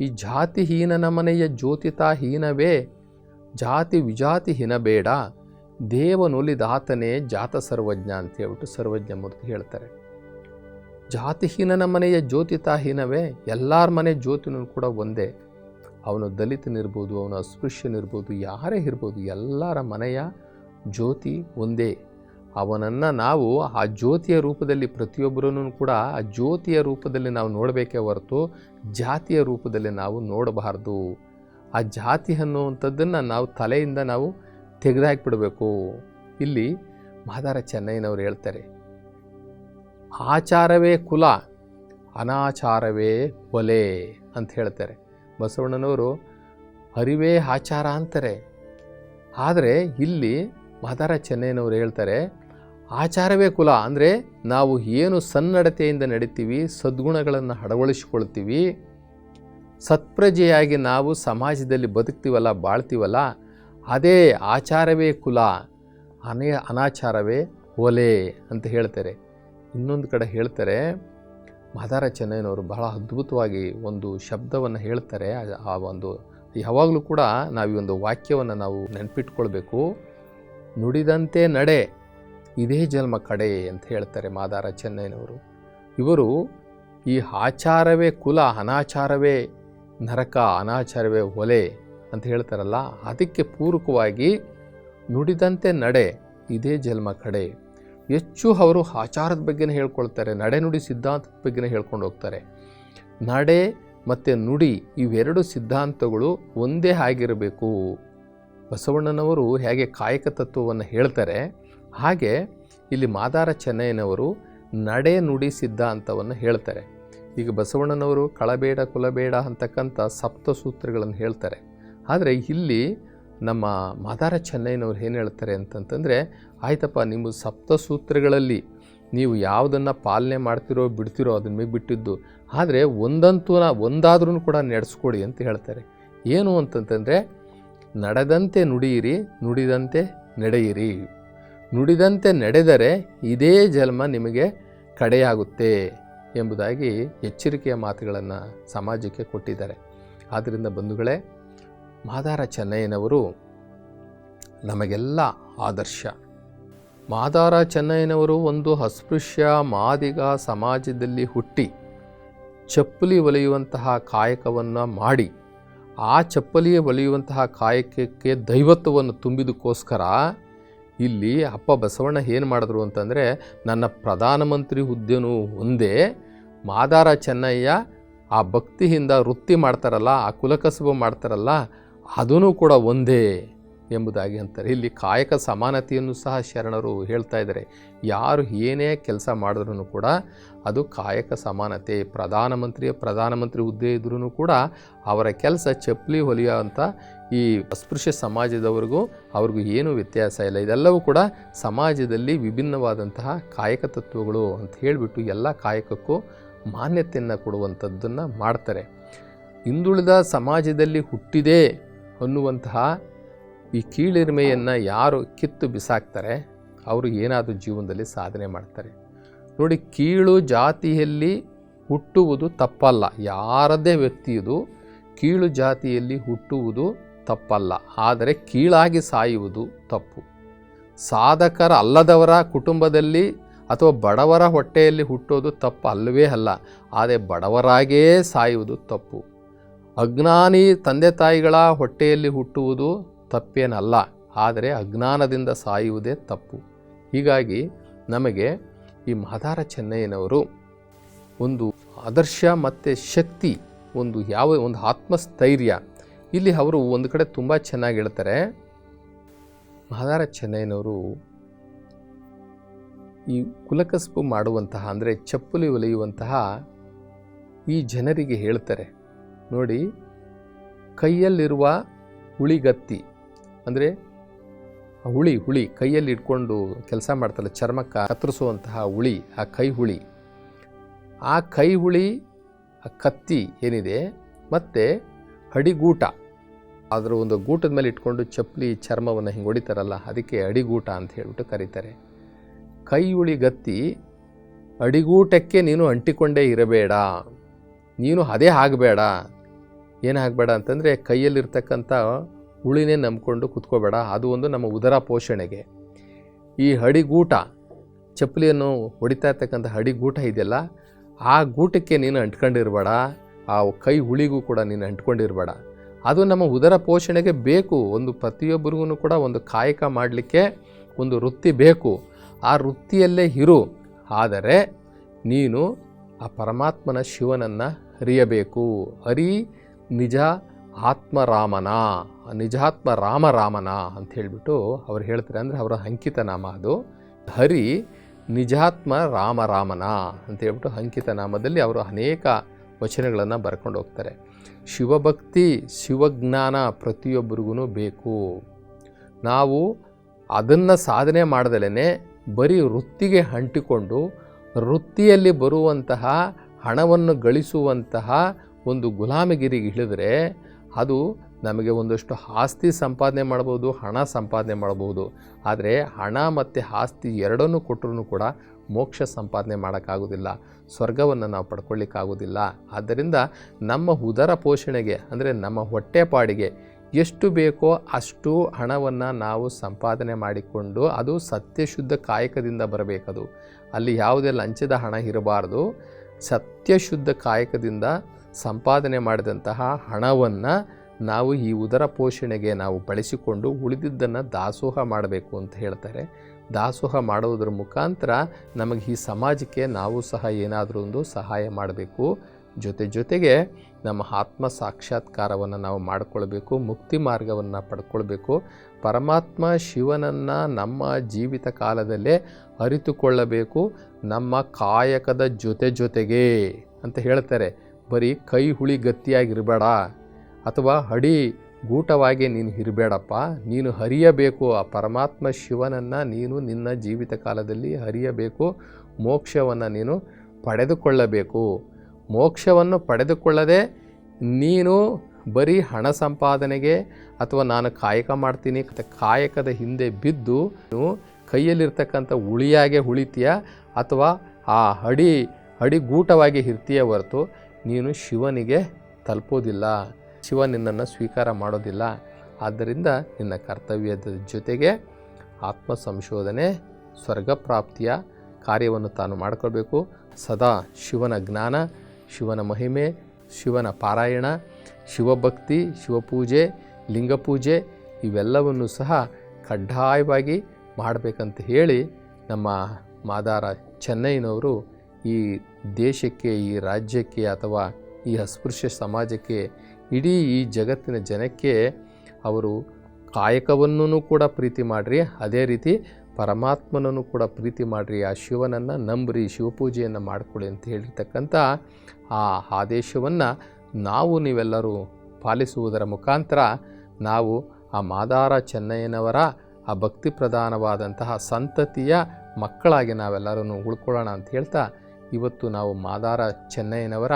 ಈ ಜಾತಿಹೀನನ ಮನೆಯ ಜ್ಯೋತಿತಾಹೀನವೇ, ಜಾತಿ ವಿಜಾತಿ ಹೀನಬೇಡ, ದೇವನೊಲಿದಾತನೇ ಜಾತ ಸರ್ವಜ್ಞ ಅಂತ ಹೇಳ್ಬಿಟ್ಟು ಸರ್ವಜ್ಞ ಮೂರ್ತಿ ಹೇಳ್ತಾರೆ. ಜಾತಿಹೀನನ ಮನೆಯ ಜ್ಯೋತಿತಾಹೀನವೇ, ಎಲ್ಲರ ಮನೆ ಜ್ಯೋತಿನೂ ಕೂಡ ಒಂದೇ. ಅವನು ದಲಿತನಿರ್ಬೋದು, ಅವನು ಅಸ್ಪೃಶ್ಯನಿರ್ಬೋದು, ಯಾರೇ ಇರ್ಬೋದು, ಎಲ್ಲರ ಮನೆಯ ಜ್ಯೋತಿ ಒಂದೇ. ಅವನನ್ನು ನಾವು ಆ ಜ್ಯೋತಿಯ ರೂಪದಲ್ಲಿ ಪ್ರತಿಯೊಬ್ಬರನ್ನು ಕೂಡ ಆ ಜ್ಯೋತಿಯ ರೂಪದಲ್ಲಿ ನಾವು ನೋಡಬೇಕೇ ಹೊರತು ಜಾತಿಯ ರೂಪದಲ್ಲಿ ನಾವು ನೋಡಬಾರ್ದು. ಆ ಜಾತಿ ಅನ್ನುವಂಥದ್ದನ್ನು ನಾವು ತಲೆಯಿಂದ ನಾವು ತೆಗೆದುಹಾಕಿಬಿಡಬೇಕು. ಇಲ್ಲಿ ಮಾದಾರ ಚೆನ್ನಯ್ಯನವರು ಹೇಳ್ತಾರೆ, ಆಚಾರವೇ ಕುಲ, ಅನಾಚಾರವೇ ಒಲೆ ಅಂತ ಹೇಳ್ತಾರೆ. ಬಸವಣ್ಣನವರು ಅರಿವೇ ಆಚಾರ ಅಂತಾರೆ. ಆದರೆ ಇಲ್ಲಿ ಮಾದಾರ ಚೆನ್ನಯ್ಯನವರು ಹೇಳ್ತಾರೆ, ಆಚಾರವೇ ಕುಲ ಅಂದರೆ ನಾವು ಏನು ಸನ್ನಡತೆಯಿಂದ ನಡಿತೀವಿ, ಸದ್ಗುಣಗಳನ್ನು ಅಳವಡಿಸಿಕೊಳ್ತೀವಿ, ಸತ್ಪ್ರಜೆಯಾಗಿ ನಾವು ಸಮಾಜದಲ್ಲಿ ಬದುಕ್ತೀವಲ್ಲ, ಬಾಳ್ತೀವಲ್ಲ, ಅದೇ ಆಚಾರವೇ ಕುಲ, ಅನಾಚಾರವೇ ಒಲೆ ಅಂತ ಹೇಳ್ತಾರೆ. ಇನ್ನೊಂದು ಕಡೆ ಹೇಳ್ತಾರೆ, ಮಾದಾರ ಚೆನ್ನಯ್ಯನವರು ಬಹಳ ಅದ್ಭುತವಾಗಿ ಒಂದು ಶಬ್ದವನ್ನು ಹೇಳ್ತಾರೆ. ಆ ಒಂದು ಯಾವಾಗಲೂ ಕೂಡ ನಾವು ಈ ಒಂದು ವಾಕ್ಯವನ್ನು ನಾವು ನೆನಪಿಟ್ಕೊಳ್ಬೇಕು. ನುಡಿದಂತೆ ನಡೆ, ಇದೇ ಜನ್ಮ ಕಡೆ ಅಂತ ಹೇಳ್ತಾರೆ ಮಾದಾರ ಚೆನ್ನಯ್ಯನವರು. ಇವರು ಈ ಆಚಾರವೇ ಕುಲ, ಅನಾಚಾರವೇ ನರಕ, ಅನಾಚಾರವೇ ಒಲೆ ಅಂತ ಹೇಳ್ತಾರಲ್ಲ, ಅದಕ್ಕೆ ಪೂರಕವಾಗಿ ನುಡಿದಂತೆ ನಡೆ, ಇದೇ ಜನ್ಮ ಕಡೆ. ಹೆಚ್ಚು ಅವರು ಆಚಾರದ ಬಗ್ಗೆನೇ ಹೇಳ್ಕೊಳ್ತಾರೆ, ನಡೆ ನುಡಿ ಸಿದ್ಧಾಂತದ ಬಗ್ಗೆನೇ ಹೇಳ್ಕೊಂಡು ಹೋಗ್ತಾರೆ. ನಡೆ ಮತ್ತು ನುಡಿ ಇವೆರಡು ಸಿದ್ಧಾಂತಗಳು ಒಂದೇ ಆಗಿರಬೇಕು. ಬಸವಣ್ಣನವರು ಹೇಗೆ ಕಾಯಕ ತತ್ವವನ್ನು ಹೇಳ್ತಾರೆ, ಹಾಗೆ ಇಲ್ಲಿ ಮಾದಾರ ಚೆನ್ನಯ್ಯನವರು ನಡೆ ನುಡಿ ಸಿದ್ಧಾಂತವನ್ನು ಹೇಳ್ತಾರೆ. ಈಗ ಬಸವಣ್ಣನವರು ಕಳಬೇಡ ಕುಲಬೇಡ ಅಂತಕ್ಕಂಥ ಸಪ್ತಸೂತ್ರಗಳನ್ನು ಹೇಳ್ತಾರೆ. ಆದರೆ ಇಲ್ಲಿ ನಮ್ಮ ಮಾದಾರ ಚೆನ್ನಯ್ಯನವ್ರು ಏನು ಹೇಳ್ತಾರೆ ಅಂತಂತಂದರೆ, ಆಯ್ತಪ್ಪ, ನಿಮ್ಮ ಸಪ್ತಸೂತ್ರಗಳಲ್ಲಿ ನೀವು ಯಾವುದನ್ನು ಪಾಲನೆ ಮಾಡ್ತಿರೋ ಬಿಡ್ತಿರೋ ಅದನ್ನ ಮೇಲೆ ಬಿಟ್ಟಿದ್ದು, ಆದರೆ ಒಂದಾದ್ರೂ ಕೂಡ ನಡೆಸ್ಕೊಡಿ ಅಂತ ಹೇಳ್ತಾರೆ. ಏನು ಅಂತಂತಂದರೆ, ನಡೆದಂತೆ ನುಡಿಯಿರಿ, ನುಡಿದಂತೆ ನಡೆಯಿರಿ. ನುಡಿದಂತೆ ನಡೆದರೆ ಇದೇ ಜನ್ಮ ನಿಮಗೆ ಕಡೆಯಾಗುತ್ತೆ ಎಂಬುದಾಗಿ ಎಚ್ಚರಿಕೆಯ ಮಾತುಗಳನ್ನು ಸಮಾಜಕ್ಕೆ ಕೊಟ್ಟಿದ್ದಾರೆ. ಆದ್ದರಿಂದ ಬಂಧುಗಳೇ, ಮಾದಾರ ಚೆನ್ನಯ್ಯನವರು ನಮಗೆಲ್ಲ ಆದರ್ಶ. ಮಾದಾರ ಚೆನ್ನಯ್ಯನವರು ಒಂದು ಅಸ್ಪೃಶ್ಯ ಮಾದಿಗ ಸಮಾಜದಲ್ಲಿ ಹುಟ್ಟಿ ಚಪ್ಪಲಿ ಹೊಲಿಯುವಂತಹ ಕಾಯಕವನ್ನು ಮಾಡಿ, ಆ ಚಪ್ಪಲಿಯ ಹೊಲಿಯುವಂತಹ ಕಾಯಕಕ್ಕೆ ದೈವತ್ವವನ್ನು ತುಂಬಿದಕ್ಕೋಸ್ಕರ ಇಲ್ಲಿ ಅಪ್ಪ ಬಸವಣ್ಣ ಏನು ಮಾಡಿದ್ರು ಅಂತಂದರೆ, ನನ್ನ ಪ್ರಧಾನಮಂತ್ರಿ ಹುದ್ದೆನೂ ಒಂದೇ, ಮಾದಾರ ಚೆನ್ನಯ್ಯ ಆ ಭಕ್ತಿಯಿಂದ ವೃತ್ತಿ ಮಾಡ್ತಾರಲ್ಲ, ಆ ಕುಲಕಸಬು ಮಾಡ್ತಾರಲ್ಲ, ಅದೂ ಕೂಡ ಒಂದೇ ಎಂಬುದಾಗಿ ಅಂತಾರೆ. ಇಲ್ಲಿ ಕಾಯಕ ಸಮಾನತೆಯನ್ನು ಸಹ ಶರಣರು ಹೇಳ್ತಾ ಇದ್ದಾರೆ. ಯಾರು ಏನೇ ಕೆಲಸ ಮಾಡಿದ್ರೂ ಕೂಡ ಅದು ಕಾಯಕ ಸಮಾನತೆ. ಪ್ರಧಾನಮಂತ್ರಿ ಹುದ್ದೆ ಇದ್ರೂ ಕೂಡ ಅವರ ಕೆಲಸ ಚಪ್ಪಲಿ ಹೊಲಿಯುವಂಥ ಈ ಅಸ್ಪೃಶ್ಯ ಸಮಾಜದವ್ರಿಗೂ ಅವ್ರಿಗೂ ಏನೂ ವ್ಯತ್ಯಾಸ ಇಲ್ಲ. ಇದೆಲ್ಲವೂ ಕೂಡ ಸಮಾಜದಲ್ಲಿ ವಿಭಿನ್ನವಾದಂತಹ ಕಾಯಕ ತತ್ವಗಳು ಅಂತ ಹೇಳಿಬಿಟ್ಟು ಎಲ್ಲ ಕಾಯಕಕ್ಕೂ ಮಾನ್ಯತೆಯನ್ನು ಕೊಡುವಂಥದ್ದನ್ನು ಮಾಡ್ತಾರೆ. ಹಿಂದುಳಿದ ಸಮಾಜದಲ್ಲಿ ಹುಟ್ಟಿದೆ ಅನ್ನುವಂತಹ ಈ ಕೀಳಿರಿಮೆಯನ್ನು ಯಾರು ಕಿತ್ತು ಬಿಸಾಕ್ತಾರೆ ಅವರು ಏನಾದರೂ ಜೀವನದಲ್ಲಿ ಸಾಧನೆ ಮಾಡ್ತಾರೆ. ನೋಡಿ, ಕೀಳು ಜಾತಿಯಲ್ಲಿ ಹುಟ್ಟುವುದು ತಪ್ಪಲ್ಲ. ಯಾರದೇ ವ್ಯಕ್ತಿಯದು ಕೀಳು ಜಾತಿಯಲ್ಲಿ ಹುಟ್ಟುವುದು ತಪ್ಪಲ್ಲ, ಆದರೆ ಕೀಳಾಗಿ ಸಾಯುವುದು ತಪ್ಪು. ಸಾಧಕರ ಅಲ್ಲದವರ ಕುಟುಂಬದಲ್ಲಿ ಅಥವಾ ಬಡವರ ಹೊಟ್ಟೆಯಲ್ಲಿ ಹುಟ್ಟೋದು ತಪ್ಪು ಅಲ್ಲವೇ ಅಲ್ಲ, ಆದರೆ ಬಡವರಾಗೇ ಸಾಯುವುದು ತಪ್ಪು. ಅಜ್ಞಾನಿ ತಂದೆ ತಾಯಿಗಳ ಹೊಟ್ಟೆಯಲ್ಲಿ ಹುಟ್ಟುವುದು ತಪ್ಪೇನಲ್ಲ, ಆದರೆ ಅಜ್ಞಾನದಿಂದ ಸಾಯುವುದೇ ತಪ್ಪು. ಹೀಗಾಗಿ ನಮಗೆ ಈ ಮಾದಾರ ಚೆನ್ನಯ್ಯನವರು ಒಂದು ಆದರ್ಶ ಮತ್ತು ಶಕ್ತಿ, ಒಂದು ಆತ್ಮಸ್ಥೈರ್ಯ. ಇಲ್ಲಿ ಅವರು ಒಂದು ಕಡೆ ತುಂಬ ಚೆನ್ನಾಗಿ ಹೇಳ್ತಾರೆ. ಮಾದಾರ ಚೆನ್ನಯ್ಯನವರು ಈ ಕುಲಕಸಬು ಮಾಡುವಂತಹ ಅಂದರೆ ಚಪ್ಪಲಿ ಹೊಲಿಯುವಂತಹ ಈ ಜನರಿಗೆ ಹೇಳ್ತಾರೆ, ನೋಡಿ, ಕೈಯಲ್ಲಿರುವ ಹುಳಿಗತ್ತಿ ಅಂದರೆ ಹುಳಿ ಕೈಯಲ್ಲಿ ಇಟ್ಕೊಂಡು ಕೆಲಸ ಮಾಡ್ತಲ್ಲ, ಚರ್ಮಕ್ಕೆ ಕತ್ತರಿಸುವಂತಹ ಹುಳಿ, ಆ ಕೈ ಹುಳಿ, ಆ ಕೈ ಹುಳಿ, ಆ ಕತ್ತಿ ಏನಿದೆ, ಮತ್ತು ಅಡಿಗೂಟ, ಅದರ ಒಂದು ಗೂಟದ ಮೇಲೆ ಇಟ್ಕೊಂಡು ಚಪ್ಪಲಿ ಚರ್ಮವನ್ನು ಹಿಂಗೆ ಹೊಡಿತಾರಲ್ಲ, ಅದಕ್ಕೆ ಅಡಿಗೂಟ ಅಂತ ಹೇಳ್ಬಿಟ್ಟು ಕರೀತಾರೆ. ಕೈ ಹುಳಿಗತ್ತಿ ಅಡಿಗೂಟಕ್ಕೆ ನೀನು ಅಂಟಿಕೊಂಡೇ ಇರಬೇಡ, ನೀನು ಅದೇ ಆಗಬೇಡ. ಏನಾಗಬೇಡ ಅಂತಂದರೆ ಕೈಯಲ್ಲಿರ್ತಕ್ಕಂಥ ಹುಳಿನೇ ನಂಬ್ಕೊಂಡು ಕುತ್ಕೋಬೇಡ, ಅದು ಒಂದು ನಮ್ಮ ಉದರ ಪೋಷಣೆಗೆ. ಈ ಅಡಿಗೂಟ, ಚಪ್ಪಲಿಯನ್ನು ಹೊಡಿತಾ ಇರ್ತಕ್ಕಂಥ ಅಡಿಗೂಟ ಇದೆಯಲ್ಲ, ಆ ಗೂಟಕ್ಕೆ ನೀನು ಅಂಟ್ಕೊಂಡಿರಬೇಡ, ಆ ಕೈ ಹುಳಿಗೂ ಕೂಡ ನೀನು ಅಂಟ್ಕೊಂಡಿರಬೇಡ. ಅದು ನಮ್ಮ ಉದರ ಪೋಷಣೆಗೆ ಬೇಕು. ಒಂದು ಪ್ರತಿಯೊಬ್ಬರಿಗೂ ಕೂಡ ಒಂದು ಕಾಯಕ ಮಾಡಲಿಕ್ಕೆ ಒಂದು ವೃತ್ತಿ ಬೇಕು. ಆ ವೃತ್ತಿಯಲ್ಲೇ ಇರು. ಆದರೆ ನೀನು ಆ ಪರಮಾತ್ಮನ ಶಿವನನ್ನು ಅರಿಯಬೇಕು. ಹರಿ ನಿಜ ಆತ್ಮರಾಮನ, ನಿಜಾತ್ಮ ರಾಮನ ಅಂತ ಹೇಳಿಬಿಟ್ಟು ಅವ್ರು ಹೇಳ್ತಾರೆ. ಅಂದರೆ ಅವರ ಅಂಕಿತ ನಾಮ ಅದು. ಹರಿ ನಿಜಾತ್ಮ ರಾಮನ ಅಂತ ಹೇಳ್ಬಿಟ್ಟು ಅಂಕಿತ ನಾಮದಲ್ಲಿ ಅವರು ಅನೇಕ ವಚನಗಳನ್ನು ಬರ್ಕೊಂಡು ಹೋಗ್ತಾರೆ. ಶಿವಭಕ್ತಿ ಶಿವಜ್ಞಾನ ಪ್ರತಿಯೊಬ್ಬರಿಗೂ ಬೇಕು. ನಾವು ಅದನ್ನು ಸಾಧನೆ ಮಾಡ್ದಲೇ ಬರೀ ವೃತ್ತಿಗೆ ಅಂಟಿಕೊಂಡು ವೃತ್ತಿಯಲ್ಲಿ ಬರುವಂತಹ ಹಣವನ್ನು ಗಳಿಸುವಂತಹ ಒಂದು ಗುಲಾಮಗಿರಿಗೆ ಇಳಿದ್ರೆ ಅದು ನಮಗೆ ಒಂದಷ್ಟು ಆಸ್ತಿ ಸಂಪಾದನೆ ಮಾಡ್ಬೋದು, ಹಣ ಸಂಪಾದನೆ ಮಾಡ್ಬೋದು. ಆದರೆ ಹಣ ಮತ್ತು ಆಸ್ತಿ ಎರಡನ್ನೂ ಕೊಟ್ಟರೂ ಕೂಡ ಮೋಕ್ಷ ಸಂಪಾದನೆ ಮಾಡೋಕ್ಕಾಗೋದಿಲ್ಲ, ಸ್ವರ್ಗವನ್ನು ನಾವು ಪಡ್ಕೊಳ್ಳಿಕ್ಕಾಗೋದಿಲ್ಲ. ಆದ್ದರಿಂದ ನಮ್ಮ ಉದರ ಪೋಷಣೆಗೆ, ಅಂದರೆ ನಮ್ಮ ಹೊಟ್ಟೆಪಾಡಿಗೆ ಎಷ್ಟು ಬೇಕೋ ಅಷ್ಟು ಹಣವನ್ನು ನಾವು ಸಂಪಾದನೆ ಮಾಡಿಕೊಂಡು, ಅದು ಸತ್ಯಶುದ್ಧ ಕಾಯಕದಿಂದ ಬರಬೇಕದು. ಅಲ್ಲಿ ಯಾವುದೇ ಲಂಚದ ಹಣ ಇರಬಾರ್ದು. ಸತ್ಯಶುದ್ಧ ಕಾಯಕದಿಂದ ಸಂಪಾದನೆ ಮಾಡಿದಂತಹ ಹಣವನ್ನು ನಾವು ಈ ಉದರ ಪೋಷಣೆಗೆ ನಾವು ಬಳಸಿಕೊಂಡು ಉಳಿದಿದ್ದನ್ನು ದಾಸೋಹ ಮಾಡಬೇಕು ಅಂತ ಹೇಳ್ತಾರೆ. ದಾಸೋಹ ಮಾಡುವುದರ ಮುಖಾಂತರ ನಮಗೆ ಈ ಸಮಾಜಕ್ಕೆ ನಾವು ಸಹ ಏನಾದರೂ ಒಂದು ಸಹಾಯ ಮಾಡಬೇಕು. ಜೊತೆಗೆ ನಮ್ಮ ಆತ್ಮ ಸಾಕ್ಷಾತ್ಕಾರವನ್ನು ನಾವು ಮಾಡಿಕೊಳ್ಬೇಕು, ಮುಕ್ತಿ ಮಾರ್ಗವನ್ನು ಪಡ್ಕೊಳ್ಬೇಕು. ಪರಮಾತ್ಮ ಶಿವನನ್ನು ನಮ್ಮ ಜೀವಿತ ಕಾಲದಲ್ಲೇ ಅರಿತುಕೊಳ್ಳಬೇಕು. ನಮ್ಮ ಕಾಯಕದ ಜೊತೆಗೆ ಅಂತ ಹೇಳ್ತಾರೆ. ಬರೀ ಕೈ ಹುಳಿ ಗಟ್ಟಿಯಾಗಿರಬೇಡ, ಅಥವಾ ಅಡಿ ಗೂಟವಾಗಿ ನೀನು ಇರಬೇಡಪ್ಪ. ನೀನು ಹರಿಯಬೇಕು, ಆ ಪರಮಾತ್ಮ ಶಿವನನ್ನು ನೀನು ನಿನ್ನ ಜೀವಿತ ಕಾಲದಲ್ಲಿ ಹರಿಯಬೇಕು. ಮೋಕ್ಷವನ್ನು ನೀನು ಪಡೆದುಕೊಳ್ಳಬೇಕು. ಮೋಕ್ಷವನ್ನು ಪಡೆದುಕೊಳ್ಳದೆ ನೀನು ಬರೀ ಹಣ ಸಂಪಾದನೆಗೆ ಅಥವಾ ನಾನು ಕಾಯಕ ಮಾಡ್ತೀನಿ ಕಾಯಕದ ಹಿಂದೆ ಬಿದ್ದು ನೀನು ಕೈಯಲ್ಲಿರ್ತಕ್ಕಂಥ ಹುಳಿಯಾಗೆ ಉಳಿತೀಯ, ಅಥವಾ ಆ ಅಡಿಗೂಟವಾಗಿ ಇರ್ತೀಯ ಹೊರತು ನೀನು ಶಿವನಿಗೆ ತಲುಪೋದಿಲ್ಲ, ಶಿವ ನಿನ್ನನ್ನು ಸ್ವೀಕಾರ ಮಾಡೋದಿಲ್ಲ. ಆದ್ದರಿಂದ ನಿನ್ನ ಕರ್ತವ್ಯದ ಜೊತೆಗೆ ಆತ್ಮ ಸಂಶೋಧನೆ, ಸ್ವರ್ಗಪ್ರಾಪ್ತಿಯ ಕಾರ್ಯವನ್ನು ತಾನು ಮಾಡ್ಕೊಳ್ಬೇಕು. ಸದಾ ಶಿವನ ಜ್ಞಾನ, ಶಿವನ ಮಹಿಮೆ, ಶಿವನ ಪಾರಾಯಣ, ಶಿವಭಕ್ತಿ, ಶಿವಪೂಜೆ, ಲಿಂಗಪೂಜೆ ಇವೆಲ್ಲವನ್ನು ಸಹ ಕಡ್ಡಾಯವಾಗಿ ಮಾಡಬೇಕಂತ ಹೇಳಿ ನಮ್ಮ ಮಾದಾರ ಚೆನ್ನೈನವರು ಈ ದೇಶಕ್ಕೆ, ಈ ರಾಜ್ಯಕ್ಕೆ, ಅಥವಾ ಈ ಅಸ್ಪೃಶ್ಯ ಸಮಾಜಕ್ಕೆ, ಇಡೀ ಈ ಜಗತ್ತಿನ ಜನಕ್ಕೆ ಅವರು ಕಾಯಕವನ್ನು ಕೂಡ ಪ್ರೀತಿ ಮಾಡಿರಿ, ಅದೇ ರೀತಿ ಪರಮಾತ್ಮನನ್ನು ಕೂಡ ಪ್ರೀತಿ ಮಾಡಿರಿ, ಆ ಶಿವನನ್ನು ನಂಬ್ರಿ, ಶಿವಪೂಜೆಯನ್ನು ಮಾಡಿಕೊಳ್ಳಿ ಅಂತ ಹೇಳಿರ್ತಕ್ಕಂಥ ಆ ಆದೇಶವನ್ನು ನೀವೆಲ್ಲರೂ ಪಾಲಿಸುವುದರ ಮುಖಾಂತರ ನಾವು ಆ ಮಾದಾರ ಚೆನ್ನಯ್ಯನವರ ಆ ಭಕ್ತಿ ಪ್ರಧಾನವಾದಂತಹ ಸಂತತಿಯ ಮಕ್ಕಳಾಗಿ ನಾವೆಲ್ಲರೂ ಉಳ್ಕೊಳ್ಳೋಣ ಅಂತ ಹೇಳ್ತಾ, ಇವತ್ತು ನಾವು ಮಾದಾರ ಚೆನ್ನಯ್ಯನವರ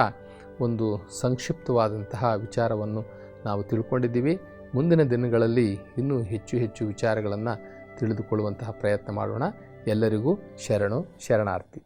ಒಂದು ಸಂಕ್ಷಿಪ್ತವಾದಂತಹ ವಿಚಾರವನ್ನು ನಾವು ತಿಳ್ಕೊಂಡಿದ್ದೀವಿ. ಮುಂದಿನ ದಿನಗಳಲ್ಲಿ ಇನ್ನೂ ಹೆಚ್ಚು ವಿಚಾರಗಳನ್ನು ತಿಳಿದುಕೊಳ್ಳುವಂತಹ ಪ್ರಯತ್ನ ಮಾಡೋಣ. ಎಲ್ಲರಿಗೂ ಶರಣಾರ್ಥಿ.